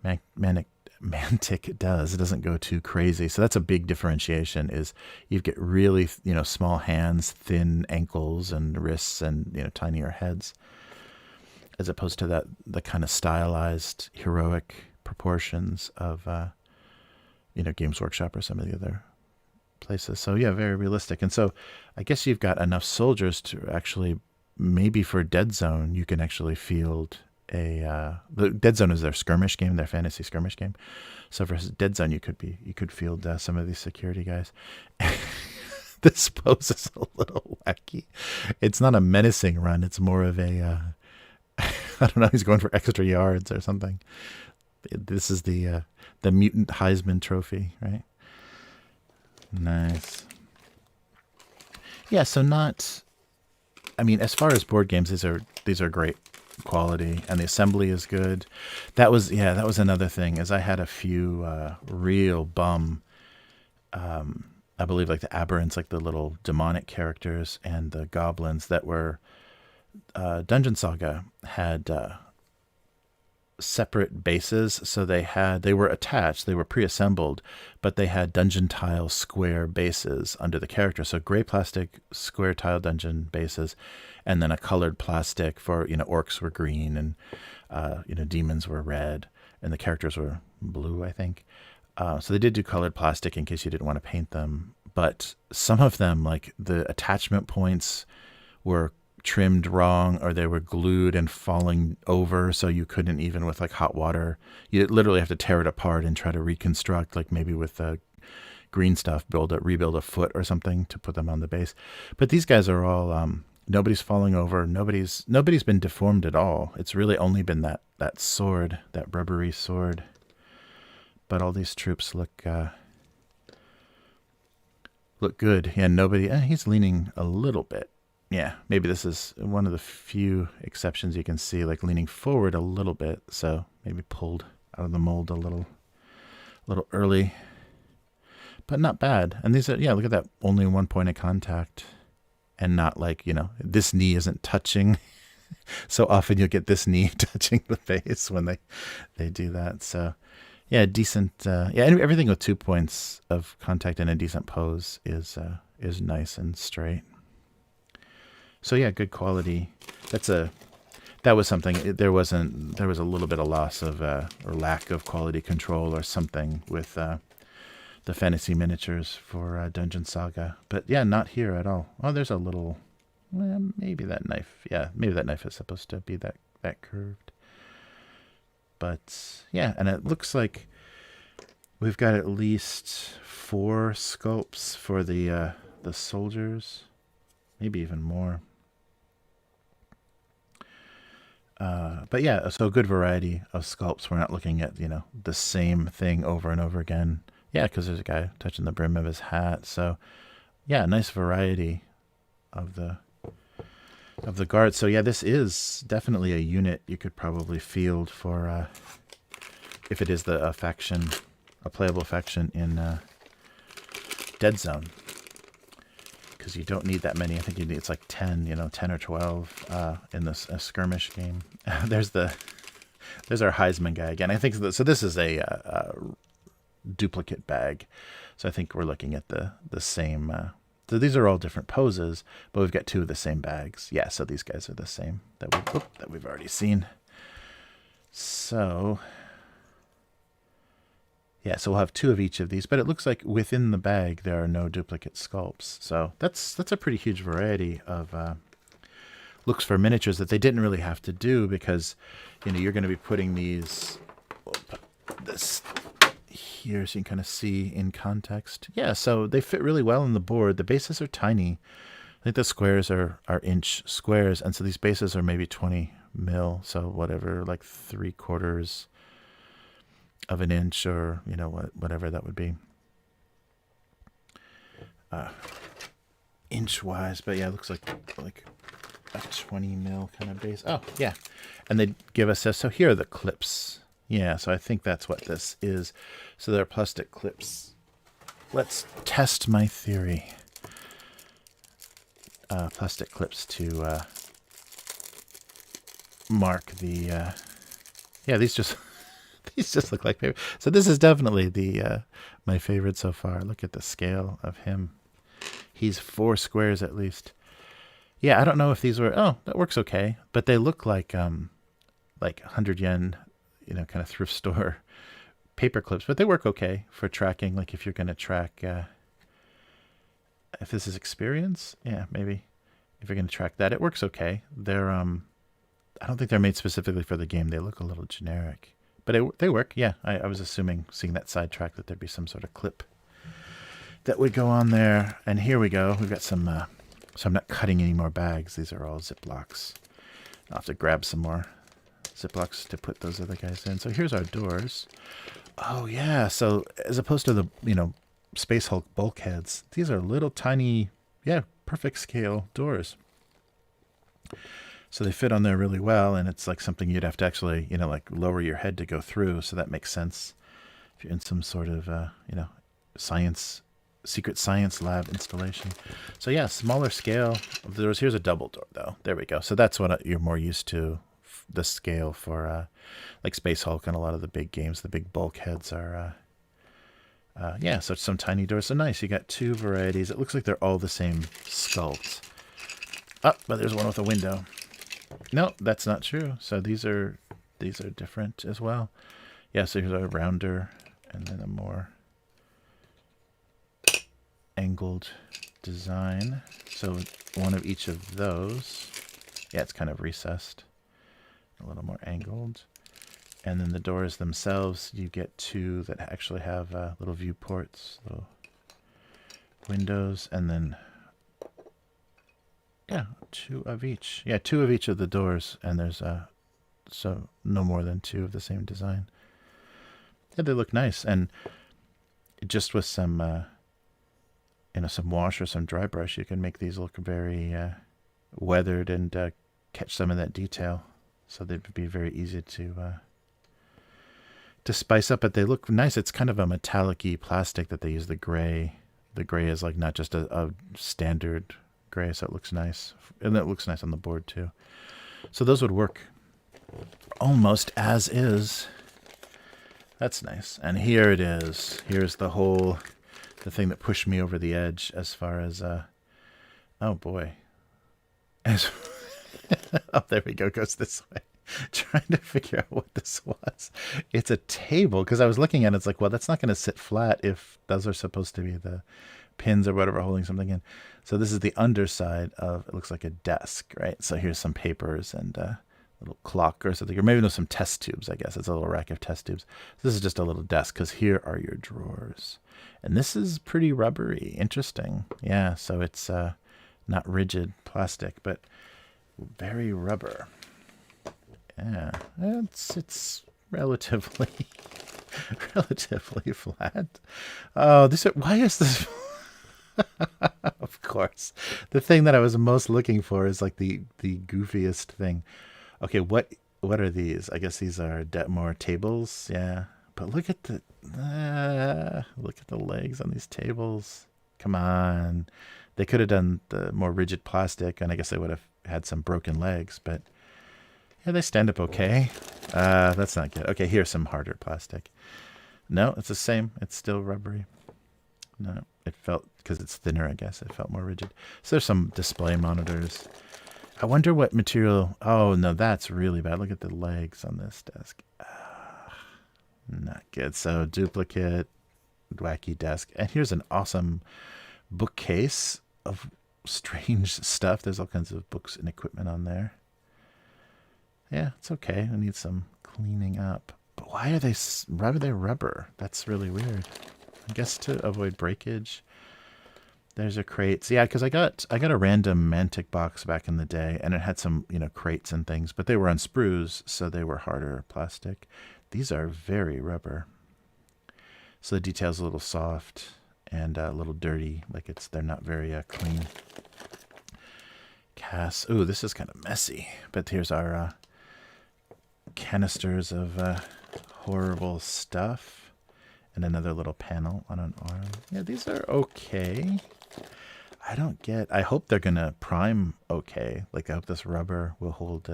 Mantic does, it doesn't go too crazy. So that's a big differentiation. Is you get really small hands, thin ankles and wrists, and tinier heads, as opposed to the kind of stylized heroic proportions of Games Workshop or some of the other places. So yeah, very realistic. And so I guess you've got enough soldiers to actually, maybe for Dead Zone, you can actually field the Dead Zone is their skirmish game, their fantasy skirmish game. So for Dead Zone, you could field some of these security guys. This pose is a little wacky. It's not a menacing run. It's more of a I don't know, he's going for extra yards or something. This is the mutant Heisman Trophy, right? Nice. Yeah, so as far as board games, these are great quality, and the assembly is good. That was another thing, is I had a few real bum, I believe, like the aberrants, like the little demonic characters, and the goblins that were Dungeon Saga had separate bases, so they were attached, they were pre-assembled, but they had dungeon tile square bases under the character. So gray plastic square tile dungeon bases, and then a colored plastic for, orcs were green, and demons were red, and the characters were blue, I think. So they did do colored plastic in case you didn't want to paint them, but some of them, like the attachment points, were trimmed wrong, or they were glued and falling over, so you couldn't, even with like hot water, you literally have to tear it apart and try to reconstruct, like maybe with green stuff, rebuild a foot or something to put them on the base. But these guys are all nobody's falling over, nobody's been deformed at all. It's really only been that sword, that rubbery sword. But all these troops look good. Yeah, nobody. He's leaning a little bit. Yeah, maybe this is one of the few exceptions you can see, like leaning forward a little bit, so maybe pulled out of the mold a little early, but not bad. And these are, yeah, look at that, only 1 point of contact, and not like, this knee isn't touching. So often you'll get this knee touching the base when they do that. So yeah, decent. And everything with 2 points of contact and a decent pose is nice and straight. So yeah, good quality. That was something. There was a little bit of loss of or lack of quality control or something with the fantasy miniatures for Dungeon Saga. But yeah, not here at all. Oh, there's a little. Well, maybe that knife. Yeah, maybe that knife is supposed to be that curved. But yeah, and it looks like we've got at least 4 sculpts for the soldiers, maybe even more. But yeah, so a good variety of sculpts. We're not looking at, the same thing over and over again. Yeah, because there's a guy touching the brim of his hat. So yeah, nice variety of the guards. So yeah, this is definitely a unit you could probably field for if it is a faction, a playable faction in Dead Zone. Because you don't need that many. I think it's like 10, 10 or 12 in this skirmish game. There's our Heisman guy again. I think so. This is a duplicate bag, so I think we're looking at the same. So these are all different poses, but we've got 2 of the same bags. Yeah, so these guys are the same that we've already seen. So yeah, so we'll have 2 of each of these, but it looks like within the bag there are no duplicate sculpts. So that's a pretty huge variety of looks for miniatures that they didn't really have to do, because you're going to be putting these. We'll put this here so you can kind of see in context. Yeah, so they fit really well on the board. The bases are tiny. I think the squares are inch squares, and so these bases are maybe 20 mil, so whatever, like 3/4 of an inch, or whatever that would be inch wise. But yeah, it looks like a 20 mil kind of base. Oh yeah, and they give us so here are the clips. Yeah, so I think that's what this is. So they're plastic clips. Let's test my theory. Plastic clips to mark the yeah, these just these just look like paper. So this is definitely the my favorite so far. Look at the scale of him. He's 4 squares at least. Yeah, I don't know if these were. Oh, that works okay. But they look like 100 yen, kind of thrift store paper clips. But they work okay for tracking. Like if you're going to track, if this is experience, yeah, maybe if you're going to track that, it works okay. They're I don't think they're made specifically for the game. They look a little generic. But they work, yeah. I was assuming, seeing that side track, that there'd be some sort of clip that would go on there. And here we go. We've got some, so I'm not cutting any more bags. These are all Ziplocs. I'll have to grab some more Ziplocs to put those other guys in. So here's our doors. Oh, yeah. So as opposed to the, Space Hulk bulkheads, these are little tiny, yeah, perfect scale doors. So they fit on there really well, and it's like something you'd have to actually, like lower your head to go through. So that makes sense if you're in some sort of, secret science lab installation. So yeah, smaller scale of the doors. Here's a double door though. There we go. So that's what you're more used to the scale for like Space Hulk and a lot of the big games. The big bulkheads are yeah, so some tiny doors. So nice. You got two varieties. It looks like they're all the same sculpt. Oh, but there's one with a window. No, that's not true. So these are different as well. Yeah, so here's a rounder and then a more angled design. So one of each of those. Yeah, it's kind of recessed. A little more angled. And then the doors themselves, you get two that actually have little viewports, little windows, and then, yeah, two of each. Yeah, two of each of the doors, and there's so no more than two of the same design. Yeah, they look nice, and just with some, some wash or some dry brush, you can make these look very weathered and catch some of that detail. So they'd be very easy to spice up, but they look nice. It's kind of a metallic-y plastic that they use. The gray is like not just a standard gray, so it looks nice, and it looks nice on the board too. So those would work almost as is. That's nice. And here it is. Here's the thing that pushed me over the edge as far as oh boy. Oh, there we go. Goes this way. Trying to figure out what this was. It's a table, because I was looking at it. It's like, well, that's not going to sit flat if those are supposed to be the pins or whatever holding something in. So this is the underside of, it looks like a desk, right? So here's some papers and a little clock or something, or maybe there's some test tubes, I guess. It's a little rack of test tubes. This is just a little desk, because here are your drawers. And this is pretty rubbery. Interesting. Yeah, so it's not rigid plastic, but very rubber. Yeah, it's relatively flat. Oh, why is this? Of course, the thing that I was most looking for is like the goofiest thing. Okay, what are these? I guess these are more tables. Yeah, but look at the legs on these tables. Come on, they could have done the more rigid plastic, and I guess they would have had some broken legs, but. Yeah, they stand up okay. That's not good. Okay, here's some harder plastic. No, it's the same. It's still rubbery. No, it felt, because it's thinner, I guess, it felt more rigid. So there's some display monitors. I wonder what material. Oh, no, that's really bad. Look at the legs on this desk. Not good. So duplicate, wacky desk. And here's an awesome bookcase of strange stuff. There's all kinds of books and equipment on there. Yeah, it's okay. I need some cleaning up. But why are they rubber? That's really weird. I guess to avoid breakage. There's a crate. So yeah, because I got a random Mantic box back in the day, and it had some crates and things, but they were on sprues, so they were harder plastic. These are very rubber. So the detail's a little soft and a little dirty, like they're not very clean. Ooh, this is kind of messy. But here's our canisters of horrible stuff, and another little panel on an arm. Yeah, these are okay. I hope they're gonna prime okay. Like, I hope this rubber will hold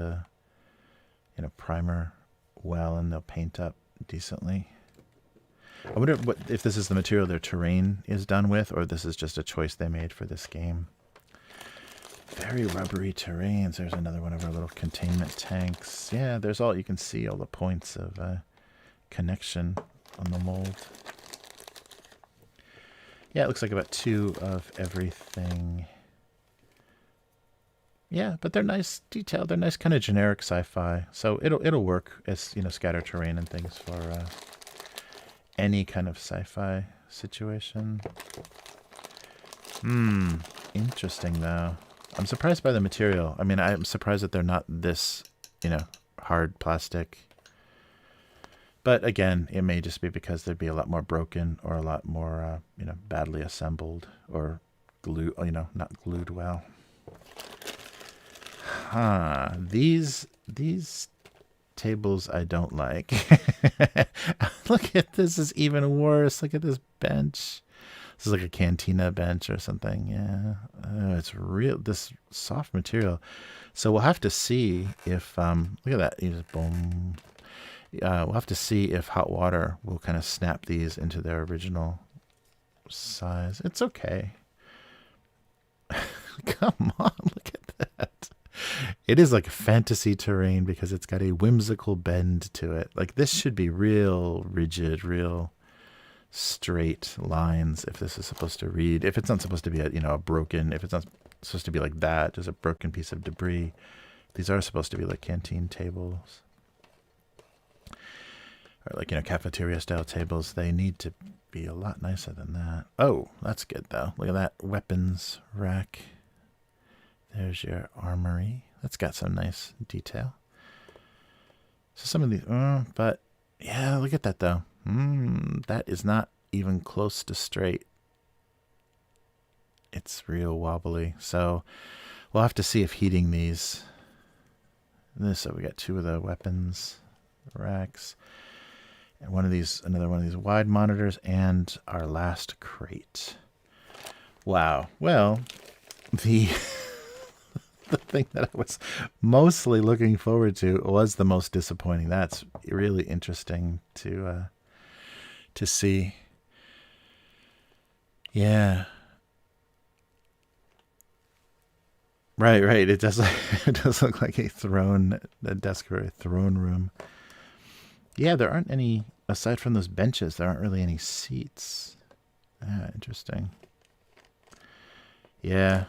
primer well, and they'll paint up decently. I wonder if this is the material their terrain is done with, or this is just a choice they made for this game. Very rubbery terrains. There's another one of our little containment tanks. Yeah, there's you can see all the points of connection on the mold. Yeah, it looks like about two of everything. Yeah, but they're nice detailed. They're nice kind of generic sci-fi. So it'll work as, scatter terrain and things for any kind of sci-fi situation. Interesting though. I'm surprised by the material. I mean, I'm surprised that they're not this, hard plastic. But again, it may just be because there'd be a lot more broken, or a lot more, badly assembled, or glue, not glued well. These tables I don't like. Look at this, is even worse. Look at this bench. This is like a cantina bench or something. Yeah, it's real. This soft material. So we'll have to see if look at that. You just boom. We'll have to see if hot water will kind of snap these into their original size. It's okay. Come on, look at that. It is like fantasy terrain because it's got a whimsical bend to it. Like this should be real rigid, real straight lines if this is supposed to read. If it's not supposed to be a broken, if it's not supposed to be like that, just a broken piece of debris. These are supposed to be like canteen tables. Or like, cafeteria style tables. They need to be a lot nicer than that. Oh, that's good though. Look at that weapons rack. There's your armory. That's got some nice detail. So some of these, but yeah, look at that though. That is not even close to straight. It's real wobbly. So we'll have to see if heating these. So we got two of the weapons racks. And another one of these wide monitors, and our last crate. Wow. Well, the thing that I was mostly looking forward to was the most disappointing. That's really interesting to see. Yeah. Right. It does look like a desk or a throne room. Yeah, there aren't any, aside from those benches, there aren't really any seats. Interesting. Yeah.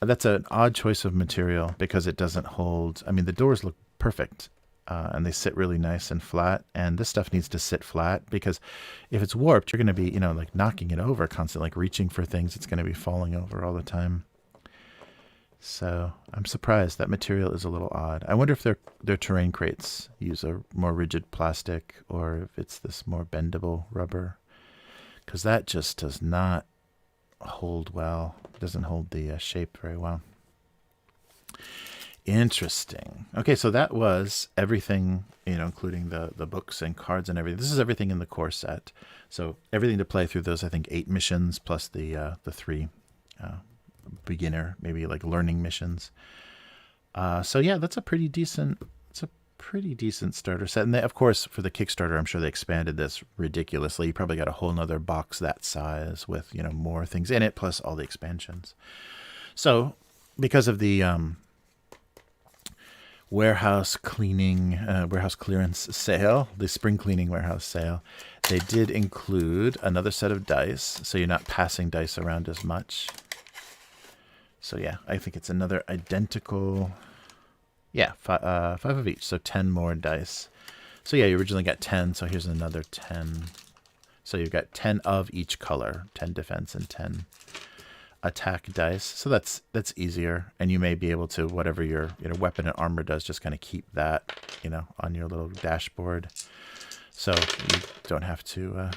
That's an odd choice of material because it doesn't hold. I mean, the doors look perfect and they sit really nice and flat. And this stuff needs to sit flat because if it's warped, you're going to be, like knocking it over constantly, like reaching for things. It's going to be falling over all the time. So I'm surprised that material is a little odd. I wonder if their terrain crates use a more rigid plastic or if it's this more bendable rubber, because that just does not hold well. It doesn't hold the shape very well. Interesting. Okay, so that was everything, including the books and cards and everything. This is everything in the core set. So everything to play through those, I think, 8 missions plus the 3 beginner, maybe like learning missions. So yeah, that's a pretty decent starter set. And they, of course, for the Kickstarter, I'm sure they expanded this ridiculously. You probably got a whole nother box that size with, more things in it, plus all the expansions. So because of the warehouse clearance sale, the spring cleaning warehouse sale, they did include another set of dice. So you're not passing dice around as much. So yeah, I think it's another identical, yeah, 5 of each, so 10 more dice. So yeah, you originally got 10, so here's another 10. So you've got 10 of each color, 10 defense and 10 attack dice. So that's easier, and you may be able to, whatever your weapon and armor does, just kind of keep that, on your little dashboard. So you don't have to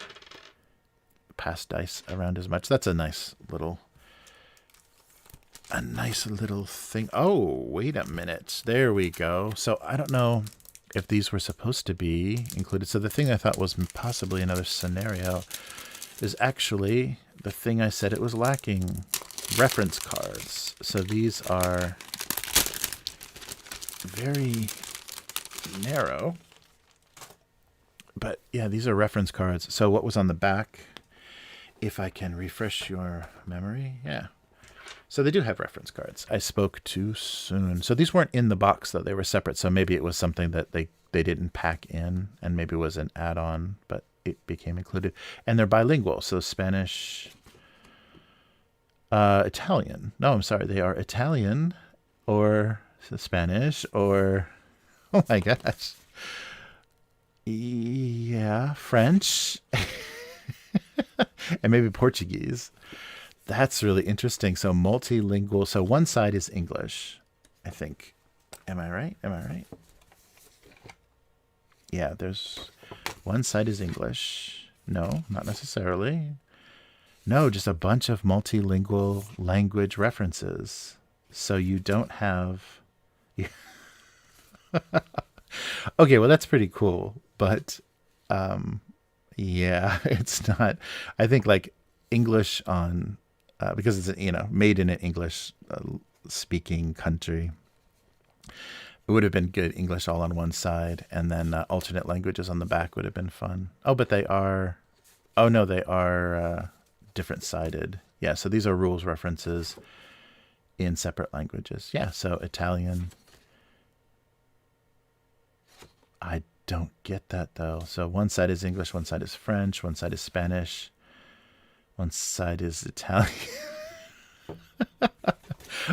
pass dice around as much. That's a nice little thing. Oh, wait a minute. There we go. So I don't know if these were supposed to be included. So the thing I thought was possibly another scenario is actually the thing I said it was lacking. Reference cards. So these are very narrow. But yeah, these are reference cards. So what was on the back? If I can refresh your memory. Yeah. So they do have reference cards. I spoke too soon. So these weren't in the box, though. They were separate. So maybe it was something that they didn't pack in, and maybe it was an add-on, but it became included. And they're bilingual, so Spanish, Italian. No, I'm sorry. They are Italian or Spanish or, oh my gosh. Yeah, French. And maybe Portuguese. That's really interesting. So multilingual. So one side is English, I think. Am I right? Yeah, there's one side is English. No, not necessarily. No, just a bunch of multilingual language references. So you don't have... Okay, well, that's pretty cool. But, yeah, it's not... I think, like, English on, because it's, made in an English speaking country. It would have been good English all on one side, and then alternate languages on the back would have been fun. Oh, but they are, oh no, they are different sided. Yeah, so these are rules references in separate languages. Yeah, so Italian. I don't get that though. So one side is English, one side is French, one side is Spanish, one side is Italian.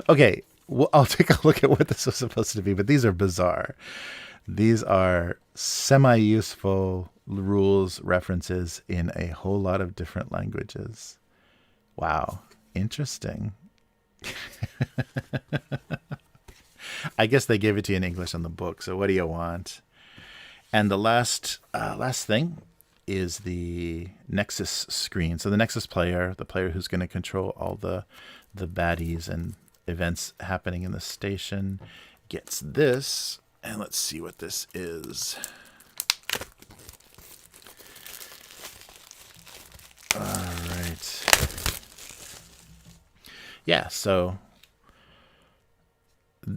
Okay, well, I'll take a look at what this was supposed to be, but these are bizarre. These are semi-useful rules references in a whole lot of different languages. Wow, interesting. I guess they gave it to you in English on the book, so what do you want? And the last thing is the Nexus Screen. So the Nexus player, the player who's going to control all the baddies and events happening in the station, gets this. And let's see what this is. All right. Yeah, so...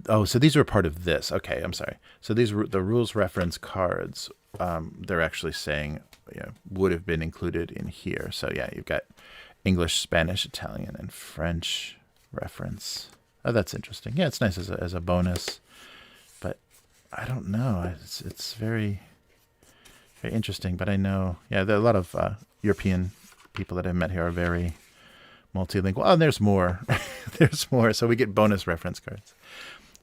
Oh, so these were part of this. Okay, I'm sorry. So these were the rules reference cards. They're actually saying would have been included in here. So yeah, you've got English, Spanish, Italian, and French reference. Oh, that's interesting. Yeah, it's nice as a bonus, but I don't know. It's very, very interesting. But I know, yeah, there are a lot of European people that I've met here are very multilingual. Oh, and there's more. There's more. So we get bonus reference cards.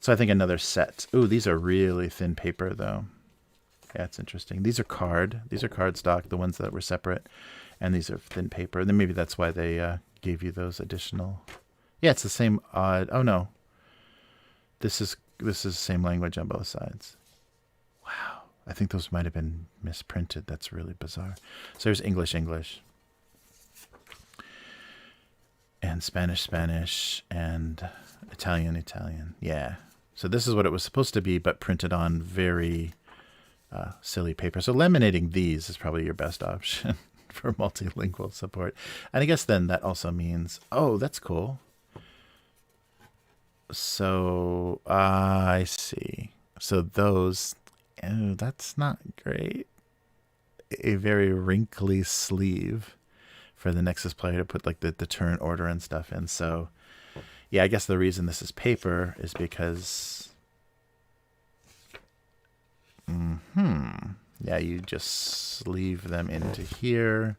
So I think another set. Ooh, these are really thin paper, though. Yeah, it's interesting. These are cardstock, the ones that were separate, and these are thin paper. And then maybe that's why they gave you those additional. Yeah, it's the same odd. Oh no, this is the same language on both sides. Wow, I think those might have been misprinted. That's really bizarre. So there's English, and Spanish, and Italian. Yeah. So this is what it was supposed to be, but printed on very silly paper. So laminating these is probably your best option for multilingual support. And I guess then that also means, oh, that's cool. So I see. So those, oh, that's not great. A very wrinkly sleeve for the Nexus player to put like the turn order and stuff in. So yeah, I guess the reason this is paper is because, yeah, you just sleeve them into here.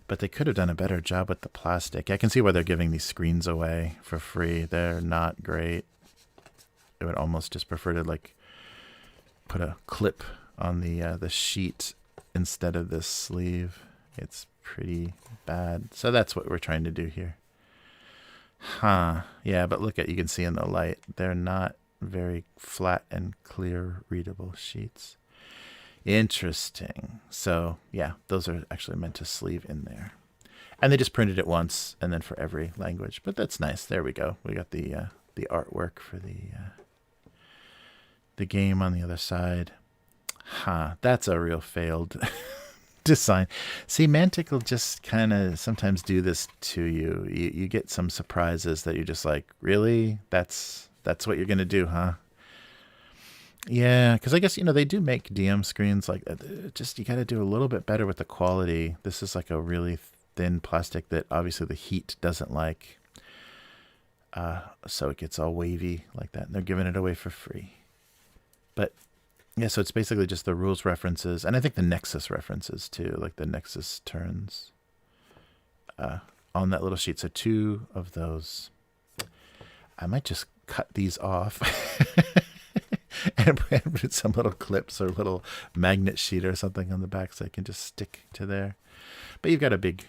But they could have done a better job with the plastic. I can see why they're giving these screens away for free. They're not great. I would almost just prefer to like put a clip on the sheet instead of this sleeve. It's pretty bad. So that's what we're trying to do here. Huh. Yeah, but look at, you can see in the light, they're not very flat and clear readable sheets. Interesting. So yeah, those are actually meant to sleeve in there. And they just printed it once and then for every language. But that's nice. There we go. We got the artwork for the game on the other side. Huh. That's a real failed design. See, Mantic will just kind of sometimes do this to you. You get some surprises that you're just like, really? That's what you're going to do, huh? Yeah, because I guess, they do make DM screens like just you got to do a little bit better with the quality. This is like a really thin plastic that obviously the heat doesn't like. So it gets all wavy like that. And they're giving it away for free. But yeah, so it's basically just the rules references. And I think the Nexus references too, like the Nexus turns on that little sheet. So 2 of those. I might just cut these off. And put some little clips or little magnet sheet or something on the back so I can just stick to there. But you've got a big,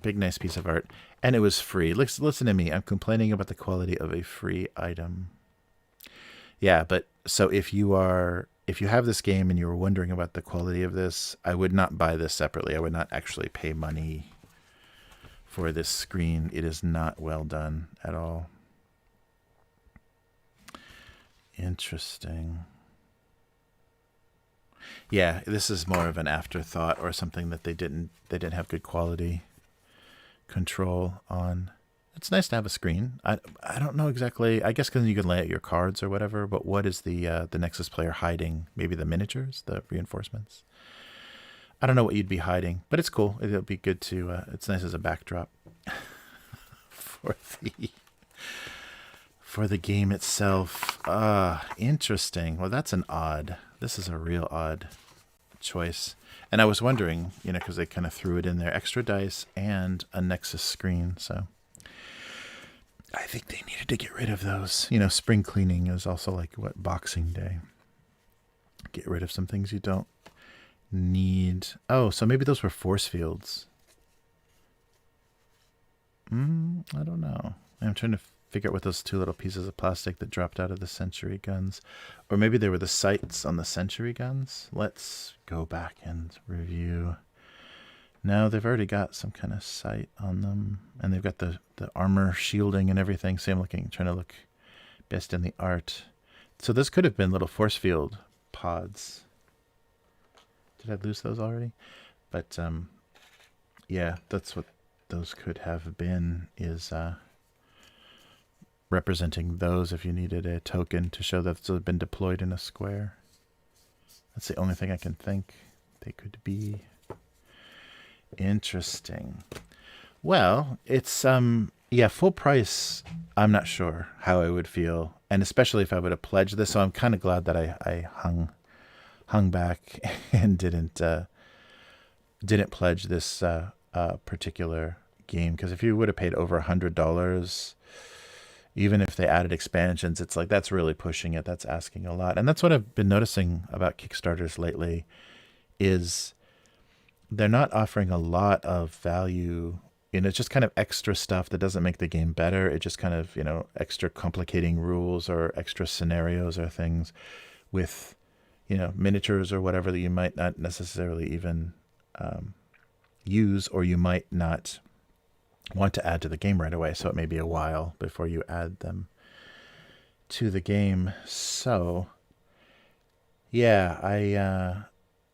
nice piece of art. And it was free. Listen to me. I'm complaining about the quality of a free item. Yeah, but so if you have this game and you were wondering about the quality of this, I would not buy this separately. I would not actually pay money for this screen. It is not well done at all. Interesting. Yeah, this is more of an afterthought or something that they didn't have good quality control on. It's nice to have a screen. I don't know exactly. I guess because you can lay out your cards or whatever. But what is the Nexus player hiding? Maybe the miniatures, the reinforcements. I don't know what you'd be hiding, but it's cool. It'll be good to. It's nice as a backdrop for the game itself. Interesting. Well, that's an odd. This is a real odd choice. And I was wondering, because they kind of threw it in there, extra dice and a Nexus screen. So I think they needed to get rid of those. Spring cleaning is also like Boxing Day. Get rid of some things you don't need. Oh, so maybe those were force fields. I don't know. I'm trying to figure out what those two little pieces of plastic that dropped out of the sentry guns. Or maybe they were the sights on the sentry guns. Let's go back and review. No, they've already got some kind of sight on them. And they've got the armor shielding and everything. See, I'm trying to look best in the art. So this could have been little force field pods. Did I lose those already? But yeah, that's what those could have been, is representing those if you needed a token to show that they've been deployed in a square. That's the only thing I can think they could be. Interesting. Well, it's yeah, full price. I'm not sure how I would feel, and especially if I would have pledged this. So I'm kind of glad that I hung back and didn't pledge this particular game, because if you would have paid over $100, even if they added expansions, it's like that's really pushing it. That's asking a lot, and that's what I've been noticing about Kickstarters lately, is they're not offering a lot of value. It's just kind of extra stuff that doesn't make the game better. It just kind of, extra complicating rules or extra scenarios or things with, miniatures or whatever that you might not necessarily even use, or you might not want to add to the game right away. So it may be a while before you add them to the game. So yeah,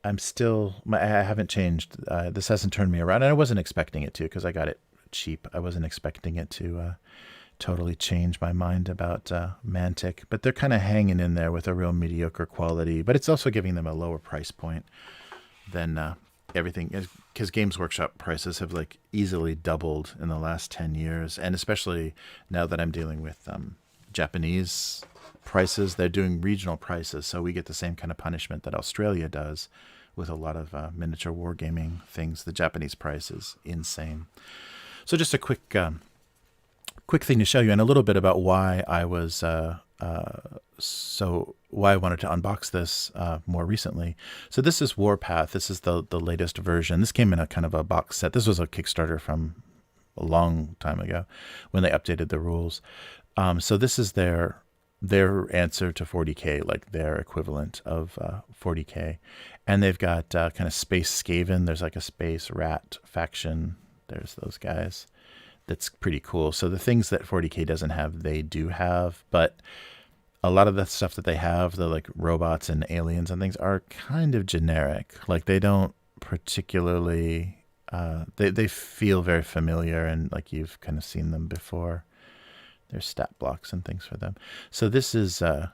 I'm still, I haven't changed. This hasn't turned me around, and I wasn't expecting it to, because I got it cheap. I wasn't expecting it to totally change my mind about Mantic, but they're kind of hanging in there with a real mediocre quality, but it's also giving them a lower price point than everything, because Games Workshop prices have easily doubled in the last 10 years. And especially now that I'm dealing with Japanese prices, they're doing regional prices. So we get the same kind of punishment that Australia does with a lot of miniature wargaming things. The Japanese price is insane. So just a quick thing to show you, and a little bit about why I was why I wanted to unbox this more recently. So this is Warpath. This is the latest version. This came in a kind of a box set. This was a Kickstarter from a long time ago when they updated the rules. So this is their answer to 40K, like their equivalent of 40K. And they've got kind of Space Skaven. There's like a Space Rat faction. There's those guys. That's pretty cool. So the things that 40K doesn't have, they do have, but a lot of the stuff that they have, the robots and aliens and things, are kind of generic. They don't particularly, they feel very familiar, and you've kind of seen them before. There's stat blocks and things for them. So this is, there's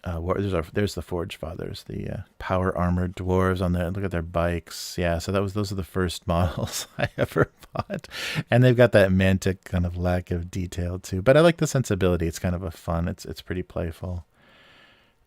the Forge Fathers, the power armored dwarves on there. Look at their bikes. Yeah, so those are the first models I ever bought, and they've got that Mantic kind of lack of detail too. But I like the sensibility. It's kind of a fun. It's pretty playful.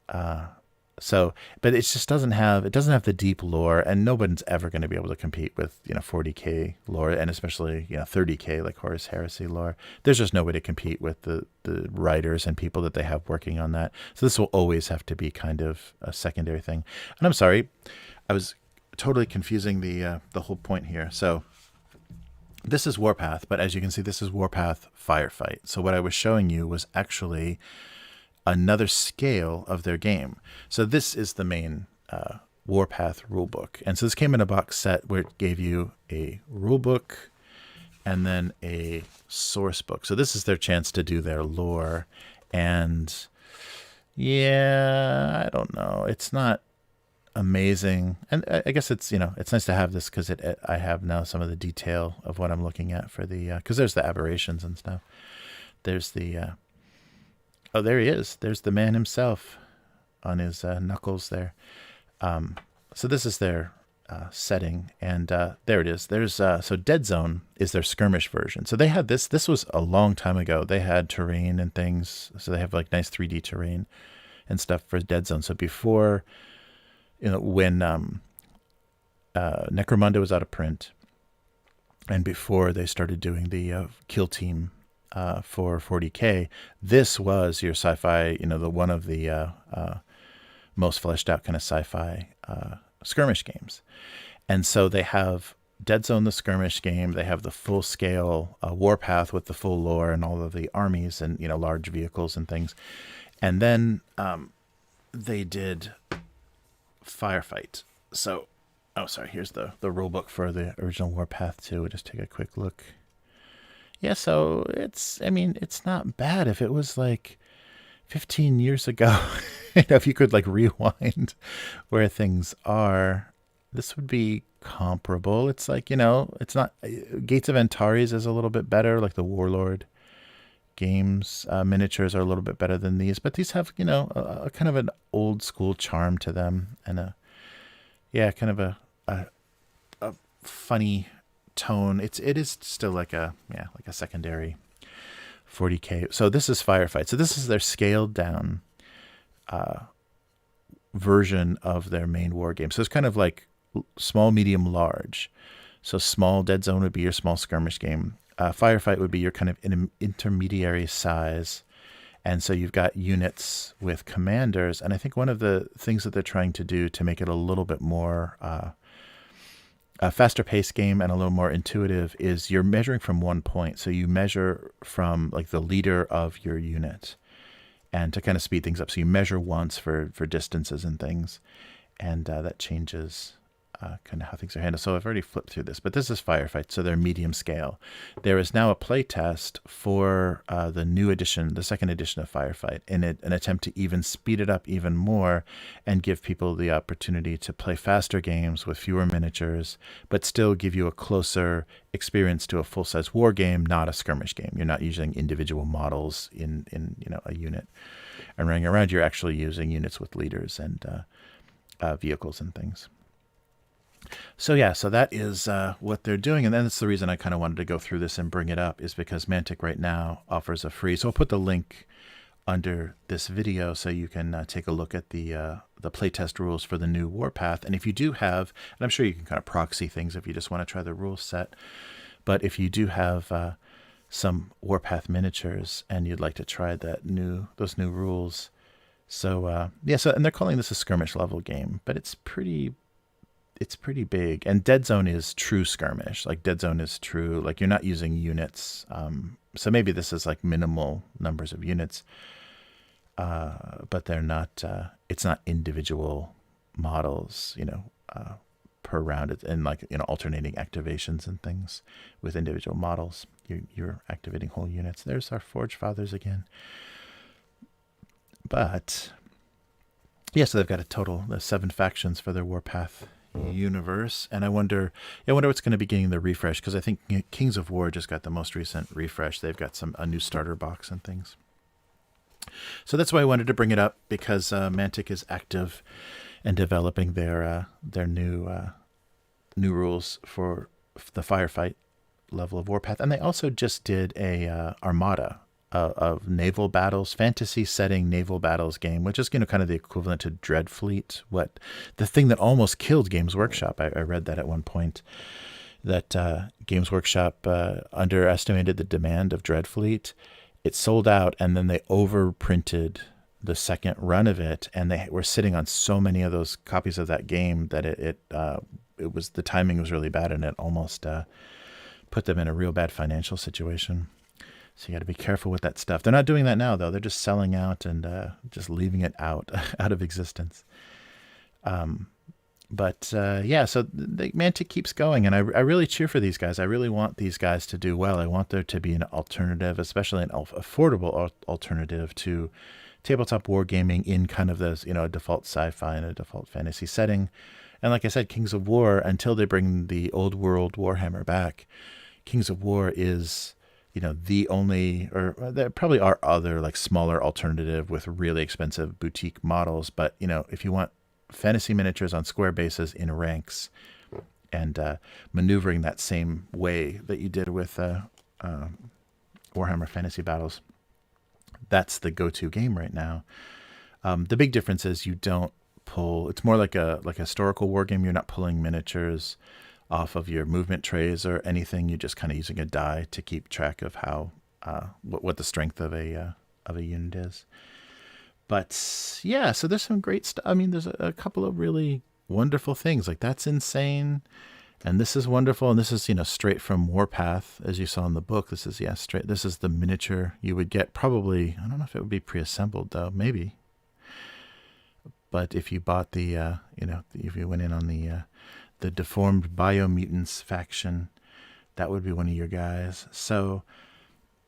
But it just doesn't have the deep lore, and nobody's ever going to be able to compete with 40K lore, and especially 30K like Horus Heresy lore. There's just no way to compete with the writers and people that they have working on that. So this will always have to be kind of a secondary thing. And I'm sorry, I was totally confusing the whole point here. So this is Warpath, but as you can see, this is Warpath Firefight. So what I was showing you was actually another scale of their game. So this is the main Warpath Rulebook. And so this came in a box set where it gave you a rulebook and then a source book. So this is their chance to do their lore. And yeah, I don't know. It's not amazing. And I guess it's, it's nice to have this because I have now some of the detail of what I'm looking at for the, because there's the aberrations and stuff. There's the, oh, there he is. There's the man himself on his knuckles there. So this is their setting, and there it is. There's so Dead Zone is their skirmish version. So they had this. This was a long time ago. They had terrain and things. So they have like nice 3D terrain and stuff for Dead Zone. So before, when Necromunda was out of print, and before they started doing the Kill Team for 40K, this was your sci-fi. The one of the most fleshed out kind of sci-fi skirmish games. And so they have Dead Zone, the skirmish game. They have the full scale Warpath with the full lore and all of the armies and large vehicles and things. And then they did Firefight. So, oh sorry, here's the rulebook for the original Warpath too. We'll just take a quick look. Yeah, so it's not bad. If it was like 15 years ago, if you could like rewind where things are, this would be comparable. It's like, it's not, Gates of Antares is a little bit better, like the Warlord games. Miniatures are a little bit better than these, but these have, a kind of an old school charm to them, and kind of a funny tone. It is still like a secondary 40K. So this is Firefight. So this is their scaled down version of their main war game. So it's kind of like small, medium, large. So small Dead Zone would be your small skirmish game. Firefight would be your kind of intermediary size. And so you've got units with commanders. And I think one of the things that they're trying to do to make it a little bit more a faster paced game and a little more intuitive is you're measuring from one point. So you measure from like the leader of your unit, and to kind of speed things up. So you measure once for distances and things, and that changes kind of how things are handled. So I've already flipped through this, but this is Firefight. So they're medium scale. There is now a play test for the new edition, the second edition of Firefight, in an attempt to even speed it up even more and give people the opportunity to play faster games with fewer miniatures, but still give you a closer experience to a full-size war game, not a skirmish game. You're not using individual models in a unit and running around. You're actually using units with leaders and vehicles and things. So yeah, so that is what they're doing, and then that's the reason I kind of wanted to go through this and bring it up, is because Mantic right now offers a free. So I'll put the link under this video so you can take a look at the playtest rules for the new Warpath. And if you do have, and I'm sure you can kind of proxy things if you just want to try the rule set, but if you do have some Warpath miniatures and you'd like to try those new rules, so and they're calling this a skirmish level game, but it's pretty big. And Dead Zone is true skirmish. Like Dead Zone is true, like you're not using units. So maybe this is like minimal numbers of units, but they're not, it's not individual models, per round, and like, alternating activations and things with individual models. You're activating whole units. There's our Forge Fathers again. But yeah, so they've got a total of 7 factions for their Warpath universe, and I wonder what's going to be getting the refresh, because I think Kings of War just got the most recent refresh. They've got a new starter box and things. So that's why I wanted to bring it up, because Mantic is active and developing their new rules for the Firefight level of Warpath, and they also just did a Armada of naval battles, fantasy setting naval battles game, which is kind of the equivalent to Dreadfleet. The thing that almost killed Games Workshop. I read that at one point, that Games Workshop underestimated the demand of Dreadfleet. It sold out, and then they overprinted the second run of it, and they were sitting on so many of those copies of that game that the timing was really bad, and it almost put them in a real bad financial situation. So you got to be careful with that stuff. They're not doing that now, though. They're just selling out and just leaving it out of existence. So the Mantic keeps going, and I really cheer for these guys. I really want these guys to do well. I want there to be an alternative, especially an affordable alternative to tabletop wargaming in kind of this, a default sci-fi and a default fantasy setting. And like I said, Kings of War, until they bring the old world Warhammer back, Kings of War is, the only, or there probably are other like smaller alternative with really expensive boutique models. But, if you want fantasy miniatures on square bases in ranks and maneuvering that same way that you did with Warhammer Fantasy Battles, that's the go-to game right now. The big difference is you don't pull. It's more like a historical war game. You're not pulling miniatures off of your movement trays or anything. You're just kind of using a die to keep track of how what the strength of a unit is. But yeah, so there's some great stuff. I mean, there's a couple of really wonderful things. Like that's insane. And this is wonderful, and this is straight from Warpath, as you saw in the book. This is straight. This is the miniature you would get. Probably, I don't know if it would be pre-assembled though. Maybe, but if you bought the, if you went in on the deformed biomutants faction, that would be one of your guys. So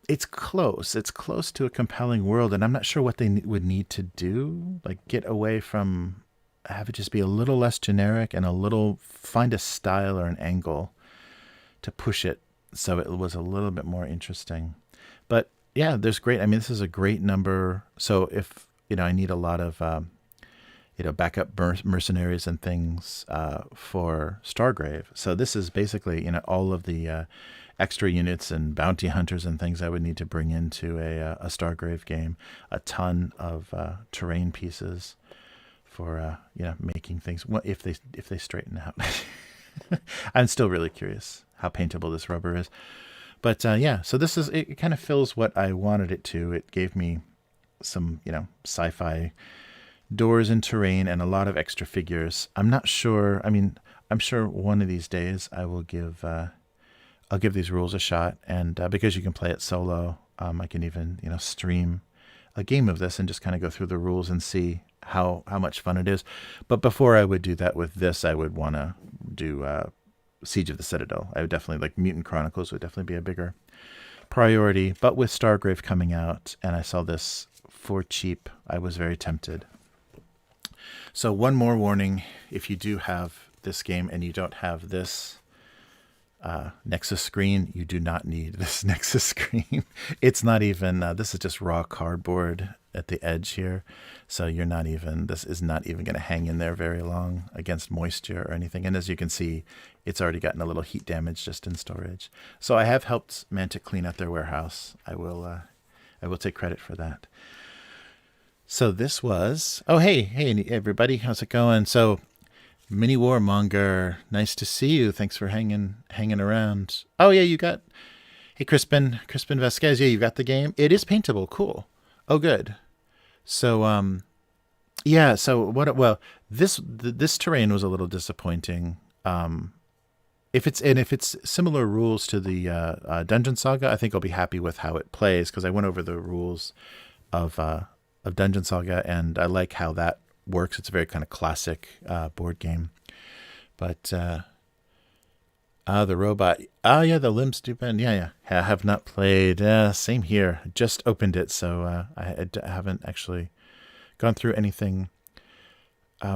it's close. It's close to a compelling world, and I'm not sure what they would need to do, like get away from. Have it just be a little less generic and find a style or an angle to push it so it was a little bit more interesting. But yeah, there's great. I mean, this is a great number. So if I need a lot of backup mercenaries and things for Stargrave. So this is basically all of the extra units and bounty hunters and things I would need to bring into a Stargrave game. A ton of terrain pieces for making things. Well, if they straighten out. I'm still really curious how paintable this rubber is. But yeah, so this is, it kind of fills what I wanted it to. It gave me some, sci-fi doors and terrain and a lot of extra figures. I'm not sure. I mean, I'm sure one of these days I will give, I'll give these rules a shot. And because you can play it solo, I can even, stream a game of this and just kind of go through the rules and see how much fun it is. But before I would do that with this, I would want to do Siege of the Citadel. I would definitely, like Mutant Chronicles would definitely be a bigger priority. But with Stargrave coming out and I saw this for cheap, I was very tempted. So one more warning, if you do have this game and you don't have this Nexus Screen, you do not need this Nexus Screen. It's not even, this is just raw cardboard at the edge here. So you're not even, this is not even going to hang in there very long against moisture or anything. And as you can see, it's already gotten a little heat damage just in storage. So I have helped Mantic clean out their warehouse. I will take credit for that. So this was, oh, hey everybody, how's it going? So Mini Warmonger, nice to see you. Thanks for hanging around. Oh yeah, you got, hey Crispin Vasquez, yeah, you got the game. It is paintable, cool. Oh good. So yeah, so well, this terrain was a little disappointing. If it's similar rules to the Dungeon Saga, I think I'll be happy with how it plays, because I went over the rules of Dungeon Saga and I like how that works. It's a very kind of classic board game. But the robot, yeah, the limbs do bend. Yeah, I have not played. Same here. Just opened it, so I haven't actually gone through anything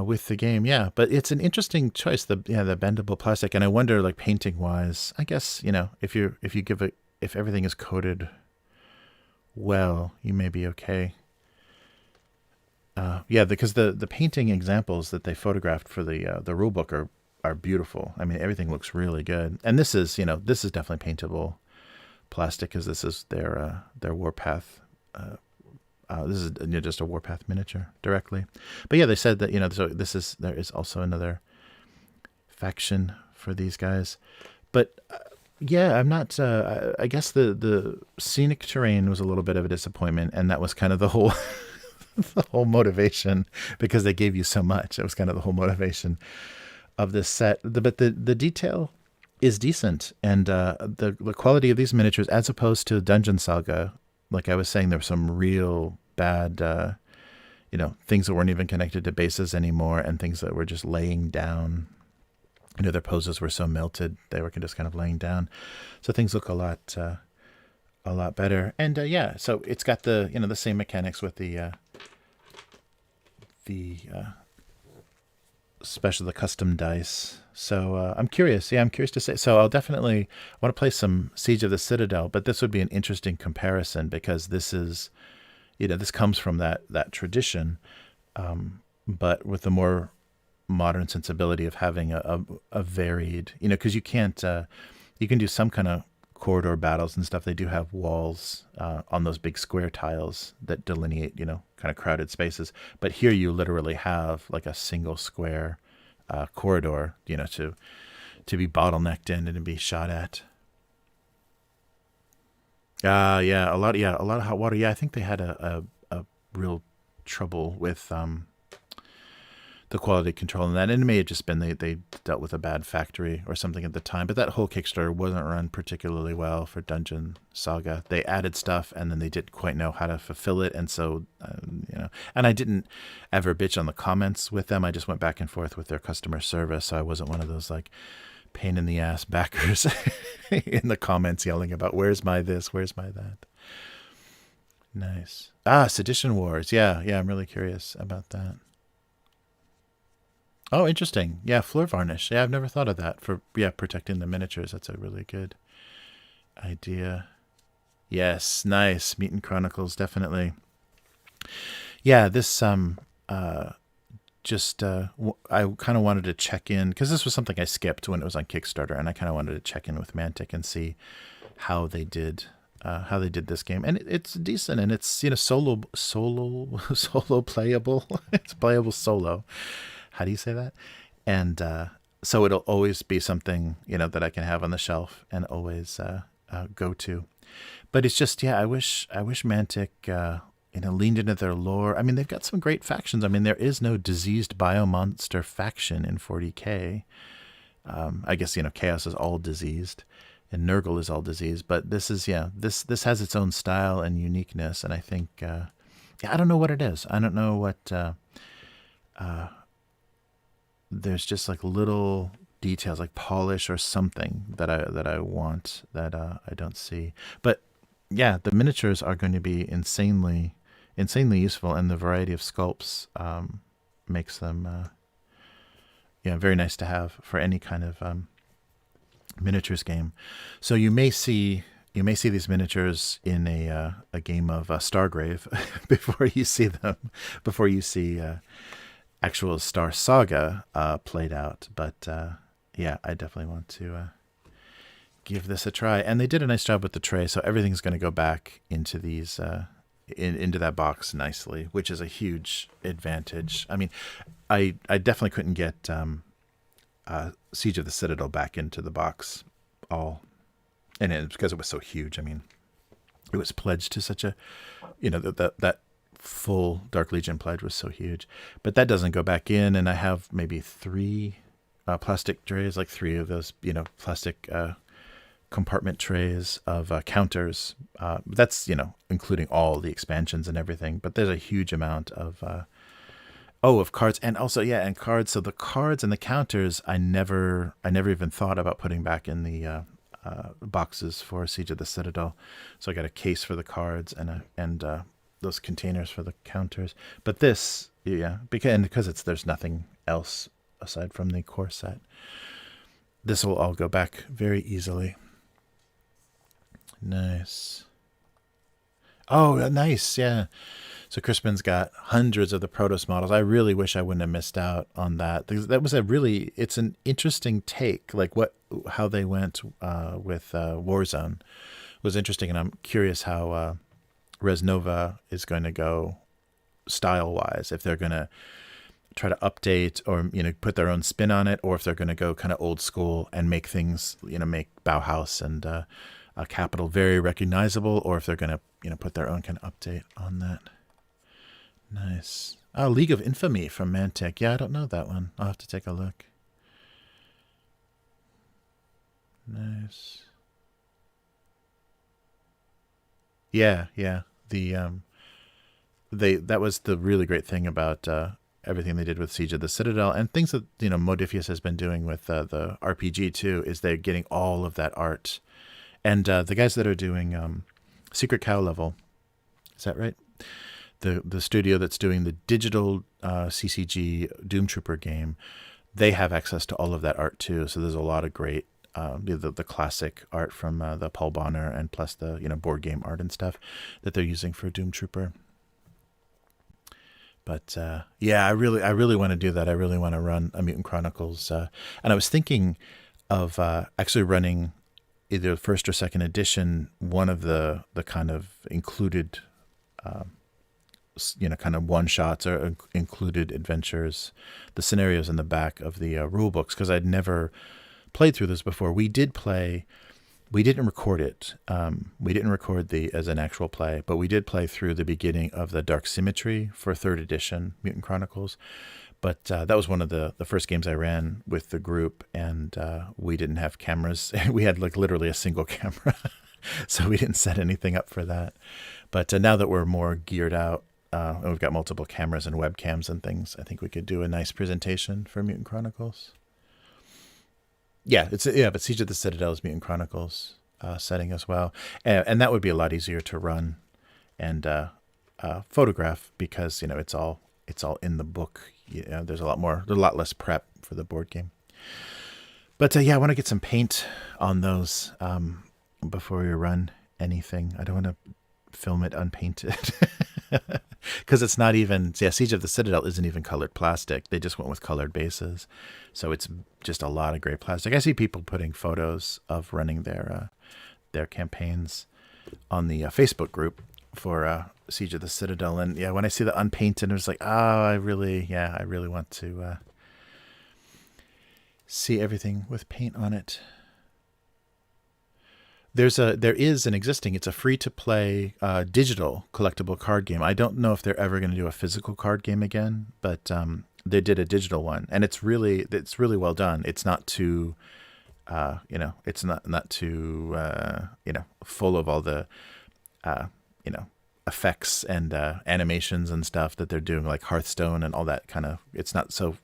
with the game. Yeah, but it's an interesting choice. The bendable plastic, and I wonder, like painting wise, I guess if everything is coated well, you may be okay. Yeah, because the painting examples that they photographed for the rulebook are beautiful. I mean, everything looks really good. And this is definitely paintable plastic, because this is their Warpath. This is just a Warpath miniature directly. But yeah, they said that so there is also another faction for these guys. But yeah, I'm not. I guess the scenic terrain was a little bit of a disappointment, and that was kind of the whole. The whole motivation, because they gave you so much. It was kind of the whole motivation of this set. But the detail is decent, and the quality of these miniatures, as opposed to Dungeon Saga, like I was saying, there were some real bad, things that weren't even connected to bases anymore, and things that were just laying down. Their poses were so melted, they were just kind of laying down. So things look a lot better. And yeah, so it's got the the same mechanics with the especially the custom dice. So I'm curious. Yeah, I'm curious to say. So I'll definitely want to play some Siege of the Citadel, but this would be an interesting comparison because this is, this comes from that tradition, but with the more modern sensibility of having a varied, because you can't, you can do some kind of corridor battles and stuff. They do have walls on those big square tiles that delineate, kind of crowded spaces. But here you literally have like a single square corridor, to be bottlenecked in and to be shot at. Yeah, a lot of hot water. Yeah, I think they had a real trouble with the quality control in that, and it may have just been they dealt with a bad factory or something at the time. But that whole Kickstarter wasn't run particularly well for Dungeon Saga. They added stuff and then they didn't quite know how to fulfill it, and so and I didn't ever bitch on the comments with them. I just went back and forth with their customer service, so I wasn't one of those like pain in the ass backers in the comments yelling about where's my this, where's my that. Nice. Sedition Wars. Yeah, I'm really curious about that. Oh, interesting. Yeah, floor varnish. Yeah, I've never thought of that for protecting the miniatures. That's a really good idea. Yes, nice. Mutant Chronicles, definitely. Yeah, this I kind of wanted to check in because this was something I skipped when it was on Kickstarter, and I kind of wanted to check in with Mantic and see how they did this game, and it's decent, and it's solo playable. It's playable solo. How do you say that? And so it'll always be something that I can have on the shelf and always go to. But it's just I wish Mantic leaned into their lore. I mean, they've got some great factions. I mean, there is no diseased biomonster faction in 40K. I guess Chaos is all diseased, and Nurgle is all diseased. But this is this has its own style and uniqueness, and I think I don't know what it is. I don't know what. There's just like little details like polish or something that I want that I don't see. But yeah, the miniatures are going to be insanely useful, and the variety of sculpts makes them very nice to have for any kind of miniatures game. So you may see these miniatures in a game of Stargrave before you see actual Star Saga played out. But I definitely want to give this a try. And they did a nice job with the tray, so everything's going to go back into these into that box nicely, which is a huge advantage. I mean, I definitely couldn't get Siege of the Citadel back into the box all, and it's because it was so huge. I mean, it was pledged to such a that full Dark Legion pledge was so huge, but that doesn't go back in. And I have maybe 3 plastic trays, like 3 of those plastic compartment trays of counters. That's including all the expansions and everything, but there's a huge amount of of cards, and also and cards. So the cards and the counters I never even thought about putting back in the boxes for Siege of the Citadel. So I got a case for the cards and those containers for the counters. But this, because there's nothing else aside from the core set, this will all go back very easily. Nice. Oh, nice. Yeah. So Crispin's got hundreds of the Protoss models. I really wish I wouldn't have missed out on that. That was it's an interesting take. Like how they went with Warzone was interesting, and I'm curious how Res Nova is going to go style-wise, if they're going to try to update or put their own spin on it, or if they're going to go kind of old school and make things make Bauhaus and Capital very recognizable, or if they're going to put their own kind of update on that. Nice. League of Infamy from Mantic. Yeah, I don't know that one. I'll have to take a look. Nice. Yeah. That was the really great thing about everything they did with Siege of the Citadel, and things that Modifius has been doing with the RPG too, is they're getting all of that art. And the guys that are doing Secret Cow level, is that right? the studio that's doing the digital CCG Doom Trooper game, they have access to all of that art too. So there's a lot of great the classic art from the Paul Bonner, and plus the board game art and stuff that they're using for Doom Trooper. But yeah, I really want to do that. I really want to run a Mutant Chronicles, and I was thinking of actually running either first or second edition, one of the kind of included, kind of one shots or included adventures, the scenarios in the back of the rule books, because I'd never played through this before. We didn't record it. We didn't record as an actual play, but we did play through the beginning of the Dark Symmetry for third edition Mutant Chronicles. But that was one of the first games I ran with the group, and we didn't have cameras. We had like literally a single camera, so we didn't set anything up for that. But now that we're more geared out, and we've got multiple cameras and webcams and things, I think we could do a nice presentation for Mutant Chronicles. Yeah, but Siege of the Citadel is Mutant Chronicles setting as well, and that would be a lot easier to run and photograph, because it's all in the book. There's a lot less prep for the board game. But yeah, I want to get some paint on those before we run anything. I don't want to film it unpainted. Because it's not even, Siege of the Citadel isn't even colored plastic. They just went with colored bases. So it's just a lot of gray plastic. I see people putting photos of running their campaigns on the Facebook group for Siege of the Citadel. And yeah, when I see the unpainted, it's like, I really want to see everything with paint on it. There is an existing, it's a free-to-play digital collectible card game. I don't know if they're ever going to do a physical card game again, but they did a digital one, and it's really well done. It's not too, it's not too, full of all the, effects and animations and stuff that they're doing, like Hearthstone and all that kind of. It's not so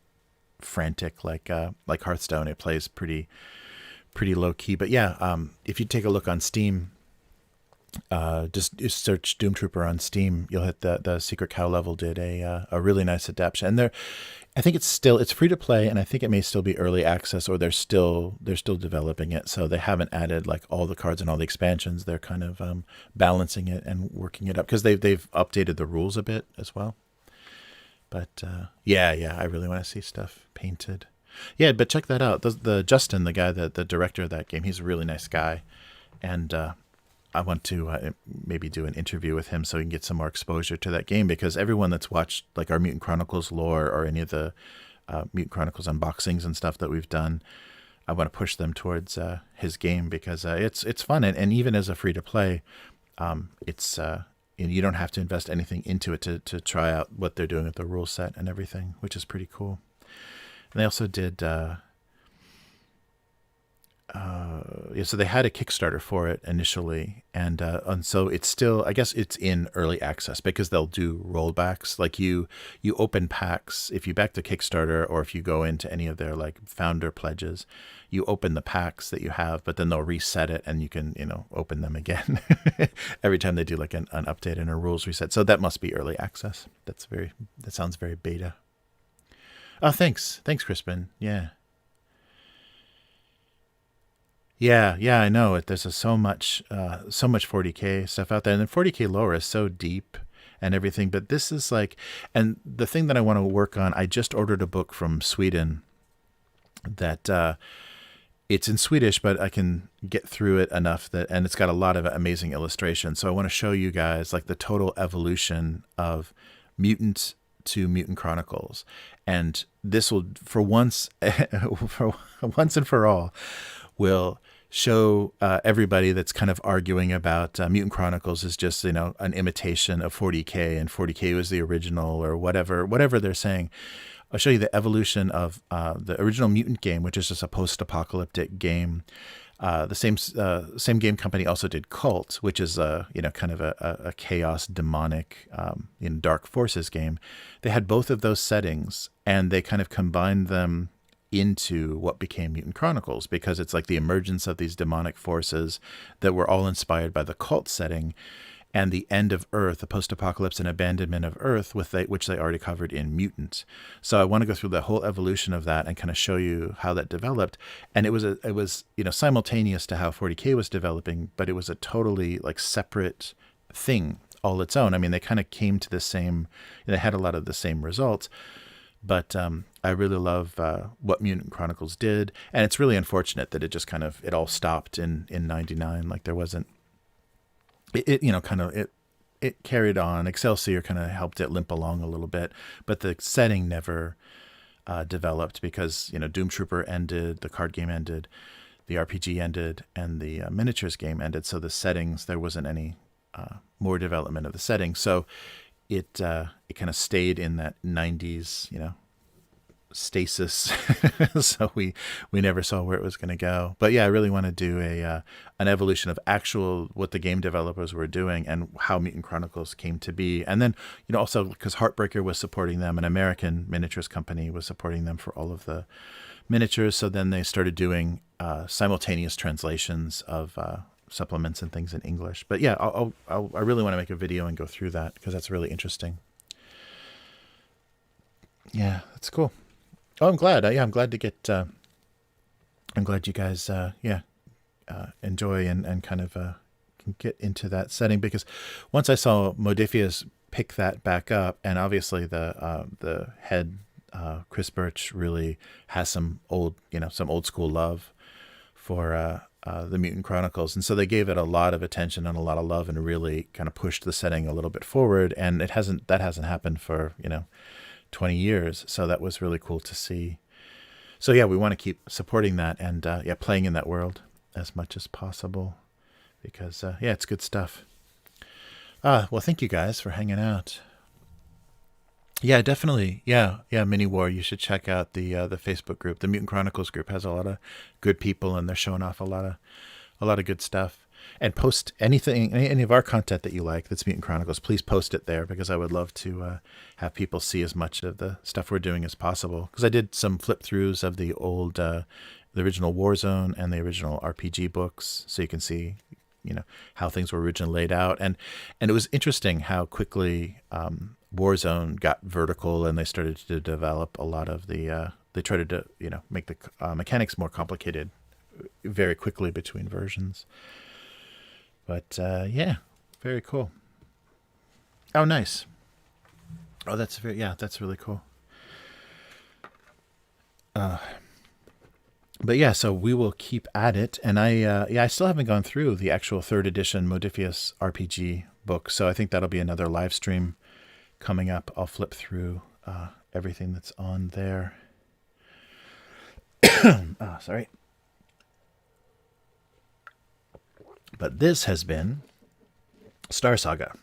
frantic like Hearthstone. It plays pretty low key. But yeah, if you take a look on Steam, just search Doom Trooper on Steam, you'll hit the Secret Cow Level did a really nice adaptation. And I think it's free to play, and I think it may still be early access, or they're still developing it. So they haven't added like all the cards and all the expansions. They're kind of balancing it and working it up, because they've updated the rules a bit as well. But yeah, I really want to see stuff painted. Yeah, but check that out. The Justin, the guy, the director of that game, he's a really nice guy, and I want to maybe do an interview with him so he can get some more exposure to that game, because everyone that's watched like our Mutant Chronicles lore or any of the Mutant Chronicles unboxings and stuff that we've done, I want to push them towards his game, because it's fun, and even as a free to play, it's you don't have to invest anything into it to try out what they're doing with the rule set and everything, which is pretty cool. And they also did, so they had a Kickstarter for it initially, and so it's still, I guess it's in early access, because they'll do rollbacks. Like you open packs if you back the Kickstarter, or if you go into any of their like founder pledges, you open the packs that you have, but then they'll reset it, and you can open them again every time they do like an update and a rules reset. So that must be early access. That sounds very beta. Oh, thanks, Crispin. Yeah, I know it. There's so much 40K stuff out there, and then 40K lore is so deep and everything. But this is like, and the thing that I want to work on, I just ordered a book from Sweden that it's in Swedish, but I can get through it enough and it's got a lot of amazing illustrations. So I want to show you guys like the total evolution of Mutant to Mutant Chronicles, and this will, for once and for all, will show everybody that's kind of arguing about Mutant Chronicles is just an imitation of 40K, and 40K was the original, or whatever they're saying. I'll show you the evolution of the original Mutant game, which is just a post-apocalyptic game. The same game company also did Cult, which is kind of a chaos, demonic, dark forces game. They had both of those settings, and they kind of combined them into what became Mutant Chronicles, because it's like the emergence of these demonic forces that were all inspired by the Cult setting. and the end of Earth, the post-apocalypse and abandonment of Earth, which they already covered in Mutant. So I want to go through the whole evolution of that and kind of show you how that developed. And it was simultaneous to how 40K was developing, but it was a totally like separate thing all its own. I mean, they kind of came to the same, they had a lot of the same results, but I really love what Mutant Chronicles did. And it's really unfortunate that it just kind of, it all stopped in 99. Like there wasn't, it carried on. Excelsior kind of helped it limp along a little bit, but the setting never developed because, Doom Trooper ended, the card game ended, the RPG ended, and the miniatures game ended. So the settings, there wasn't any more development of the setting. So it kind of stayed in that 90s, stasis. So we never saw where it was going to go. But yeah, I really want to do an evolution of actual what the game developers were doing and how Mutant Chronicles came to be. And then, also because Heartbreaker was supporting them, an American miniatures company was supporting them for all of the miniatures. So then they started doing simultaneous translations of supplements and things in English. But yeah, I really want to make a video and go through that because that's really interesting. Yeah, that's cool. Oh, I'm glad. I'm glad to get. I'm glad you guys, enjoy and kind of can get into that setting, because once I saw Modifius pick that back up, and obviously the head Chris Birch really has some old school love for the Mutant Chronicles, and so they gave it a lot of attention and a lot of love, and really kind of pushed the setting a little bit forward. And that hasn't happened for 20 years. So that was really cool to see. So yeah, we want to keep supporting that and playing in that world as much as possible, because it's good stuff. Well, thank you guys for hanging out. Yeah, definitely. Yeah, Mini War. You should check out the Facebook group. The Mutant Chronicles group has a lot of good people, and they're showing off a lot of good stuff. And post anything, any of our content that you like that's Mutant Chronicles, please post it there, because I would love to have people see as much of the stuff we're doing as possible. Because I did some flip throughs of the old, the original Warzone and the original RPG books, so you can see, how things were originally laid out. And it was interesting how quickly Warzone got vertical, and they started to develop a lot of the. They tried to make the mechanics more complicated very quickly between versions. But very cool. Oh, nice. Oh, that's really cool. But yeah, so we will keep at it, and I still haven't gone through the actual 3rd edition Modifius RPG book, so I think that'll be another live stream coming up. I'll flip through everything that's on there. Sorry. But this has been Star Saga,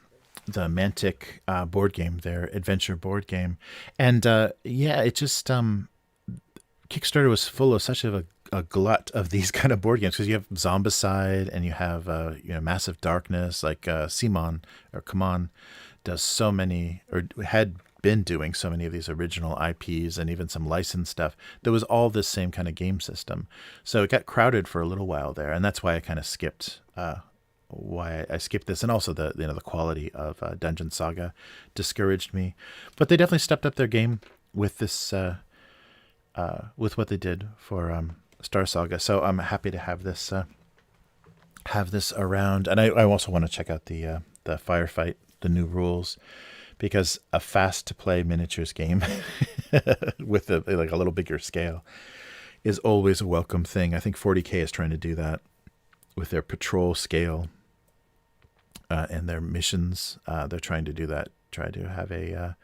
the Mantic board game, their adventure board game. And it just Kickstarter was full of such a glut of these kind of board games, because you have Zombicide and you have Massive Darkness, like Kaman does so many, or had been doing so many of these original IPs and even some licensed stuff. There was all this same kind of game system, so it got crowded for a little while there, and that's why I kind of skipped. Why I skipped this, and also the quality of Dungeon Saga discouraged me. But they definitely stepped up their game with this, with what they did for Star Saga. So I'm happy to have this around, and I also want to check out the Firefight, the new rules, because a fast to play miniatures game with a little bigger scale is always a welcome thing. I think 40K is trying to do that with their patrol scale and their missions. They're trying to do that, try to have a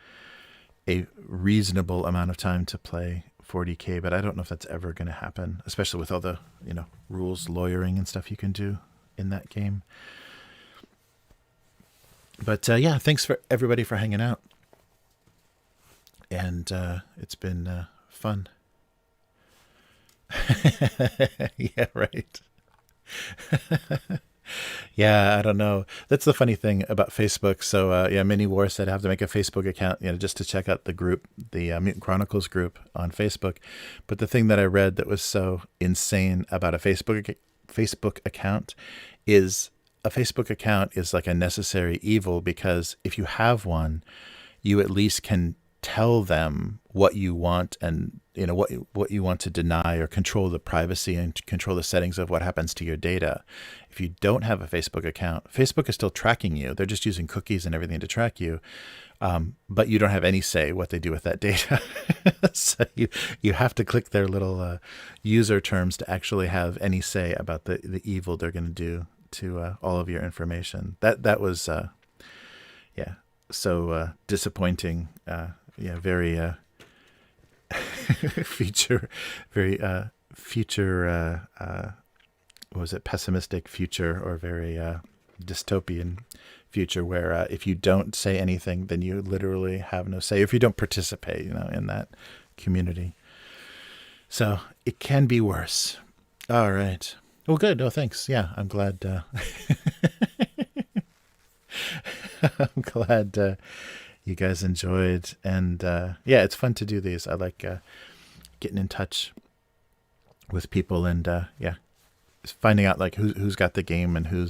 reasonable amount of time to play 40K, but I don't know if that's ever going to happen, especially with all the rules lawyering and stuff you can do in that game. But thanks for everybody for hanging out, and it's been fun. Yeah, right. Yeah, I don't know. That's the funny thing about Facebook. So Mini War said I have to make a Facebook account, just to check out the group, the Mutant Chronicles group on Facebook. But the thing that I read that was so insane about a Facebook account is a Facebook account is like a necessary evil, because if you have one, you at least can tell them what you want, and what you want to deny, or control the privacy and control the settings of what happens to your data. If you don't have a Facebook account, Facebook is still tracking you. They're just using cookies and everything to track you. But you don't have any say what they do with that data. So you have to click their little user terms to actually have any say about the evil they're going to do to all of your information. That was so disappointing. Very future what was it, pessimistic future, or very dystopian future, where if you don't say anything, then you literally have no say, if you don't participate in that community. So it can be worse. All right. Well, good. Oh, thanks. Yeah, I'm glad. I'm glad you guys enjoyed. And yeah, it's fun to do these. I like getting in touch with people, and finding out like who's got the game, and who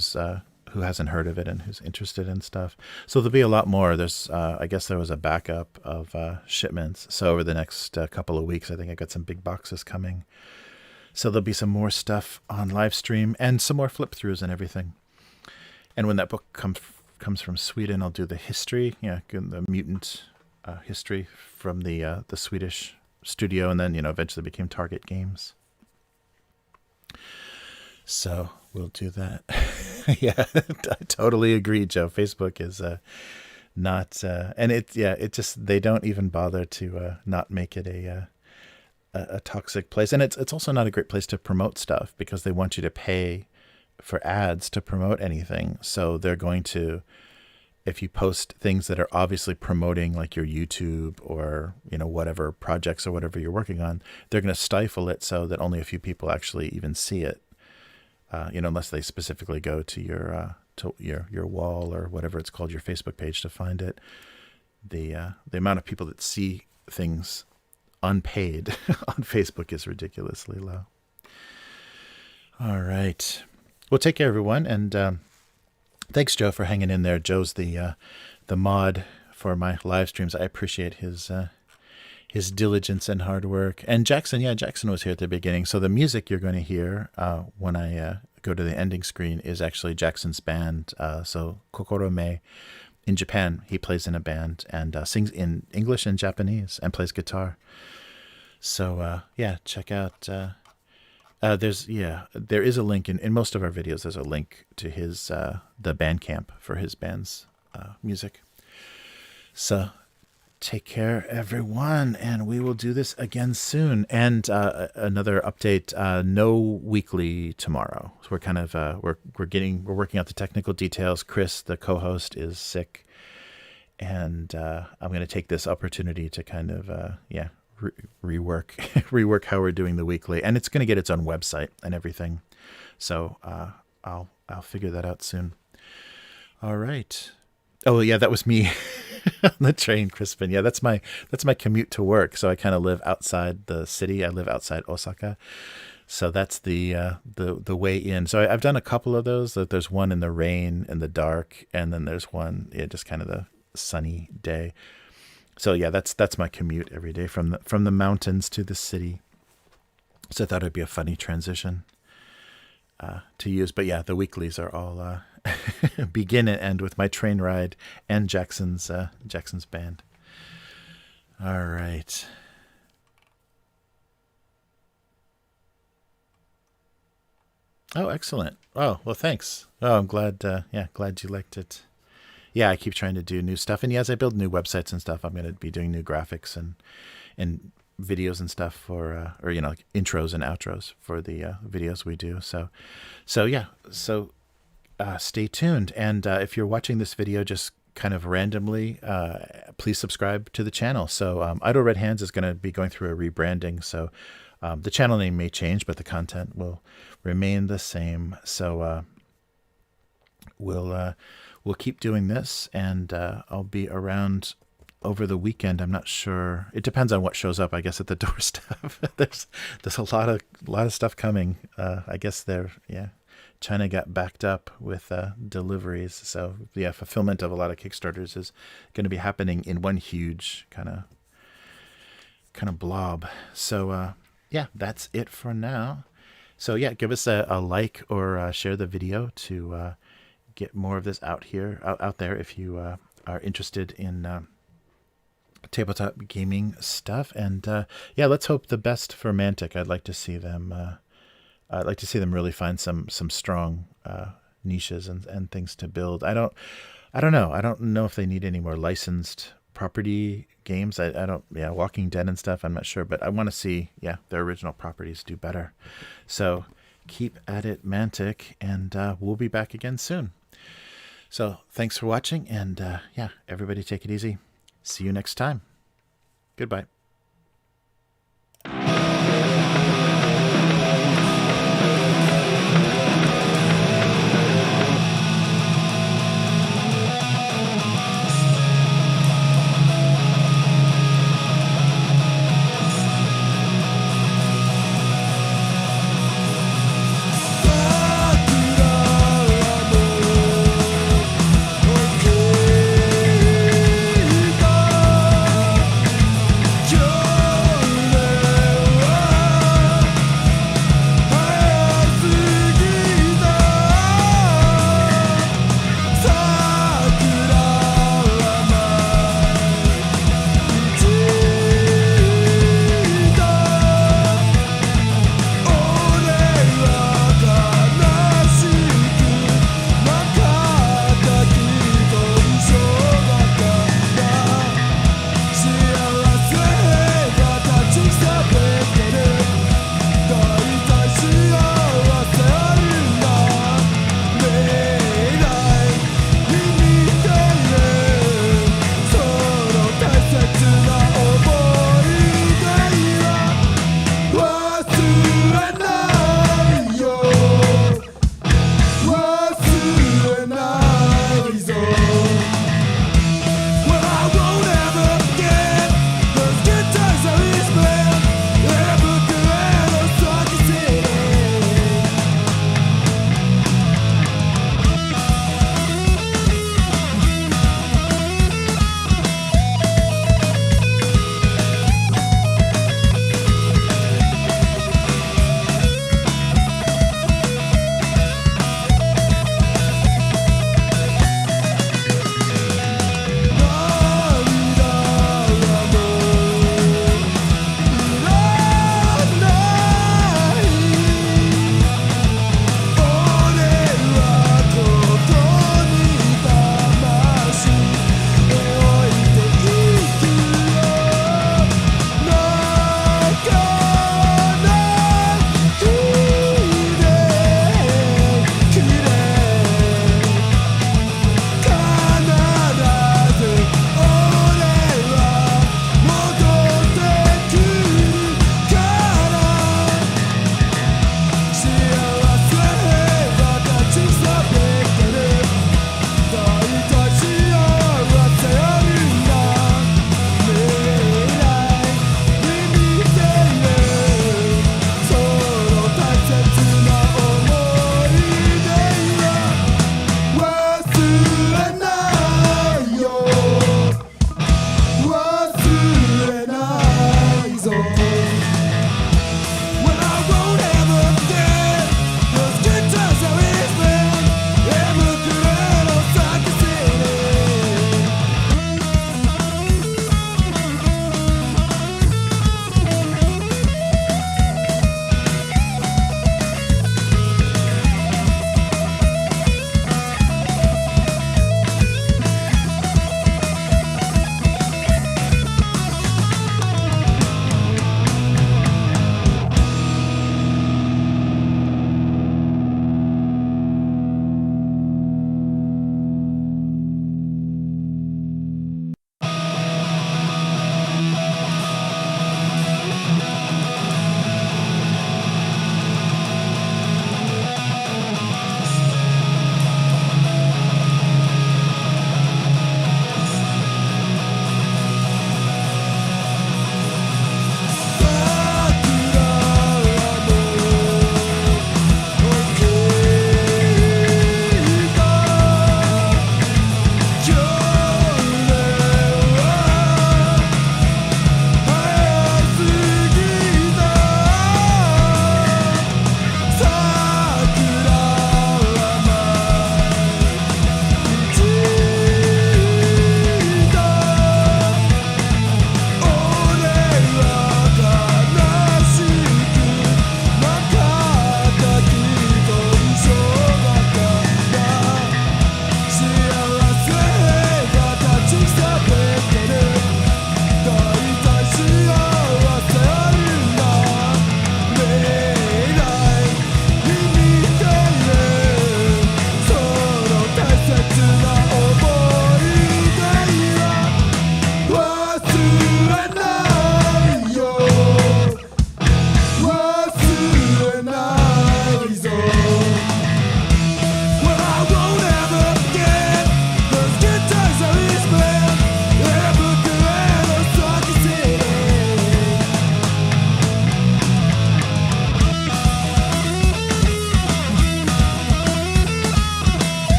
hasn't heard of it, and who's interested in stuff. So there'll be a lot more. There's I guess there was a backup of shipments. So over the next couple of weeks, I think I got some big boxes coming. So there'll be some more stuff on live stream, and some more flip throughs and everything. And when that book comes from Sweden, I'll do the history, the mutant history from the Swedish studio, and then eventually became Target Games. So we'll do that. Yeah, I totally agree, Joe. Facebook is not, and it just, they don't even bother to not make it a toxic place. And it's also not a great place to promote stuff, because they want you to pay for ads to promote anything. So they're going to, if you post things that are obviously promoting like your YouTube or, whatever projects or whatever you're working on, they're going to stifle it so that only a few people actually even see it. Unless they specifically go to your wall or whatever it's called, your Facebook page, to find it. The amount of people that see things unpaid on Facebook is ridiculously low. All right. Well, take care, everyone, and thanks, Joe, for hanging in there. Joe's the mod for my live streams. I appreciate his diligence and hard work. And Jackson was here at the beginning. So the music you're going to hear when I go to the ending screen is actually Jackson's band. So Kokoro Mei in Japan, he plays in a band and sings in English and Japanese and plays guitar. So check out. There is a link in most of our videos. There's a link to his the Bandcamp for his band's music. So take care, everyone, and we will do this again soon. And another update: no weekly tomorrow. So we're kind of we're working out the technical details. Chris, the co-host, is sick, and I'm going to take this opportunity to kind of rework how we're doing the weekly, and it's going to get its own website and everything. So I'll figure that out soon. All right. Oh yeah, that was me on the train, Crispin. Yeah, that's my commute to work. So I kind of live outside the city. I live outside Osaka. So that's the way in. So I've done a couple of those. There's one in the rain and the dark, and then there's one just kind of the sunny day. So yeah, that's my commute every day from the mountains to the city. So I thought it'd be a funny transition to use. But yeah, the weeklies are all begin and end with my train ride and Jackson's band. All right. Oh, excellent. Oh, well, thanks. Oh, I'm glad. Glad you liked it. Yeah, I keep trying to do new stuff, and as I build new websites and stuff, I'm going to be doing new graphics and videos and stuff for like intros and outros for the videos we do. So stay tuned, and if you're watching this video just kind of randomly, please subscribe to the channel. So Idle Red Hands is going to be going through a rebranding, so the channel name may change, but the content will remain the same. So we'll keep doing this, and I'll be around over the weekend. I'm not sure. It depends on what shows up, I guess, at the doorstep. There's a lot of stuff coming. I guess China got backed up with deliveries. So yeah, fulfillment of a lot of Kickstarters is going to be happening in one huge kind of blob. So yeah, that's it for now. So yeah, give us a like or share the video to get more of this out there if you are interested in tabletop gaming stuff. And yeah, let's hope the best for Mantic. I'd like to see them really find some strong niches and things to build. I don't know. I don't know if they need any more licensed property games. I don't, yeah, Walking Dead and stuff, I'm not sure, but I want to see, yeah, their original properties do better. So keep at it, Mantic, and we'll be back again soon. So thanks for watching, and yeah, everybody take it easy. See you next time. Goodbye.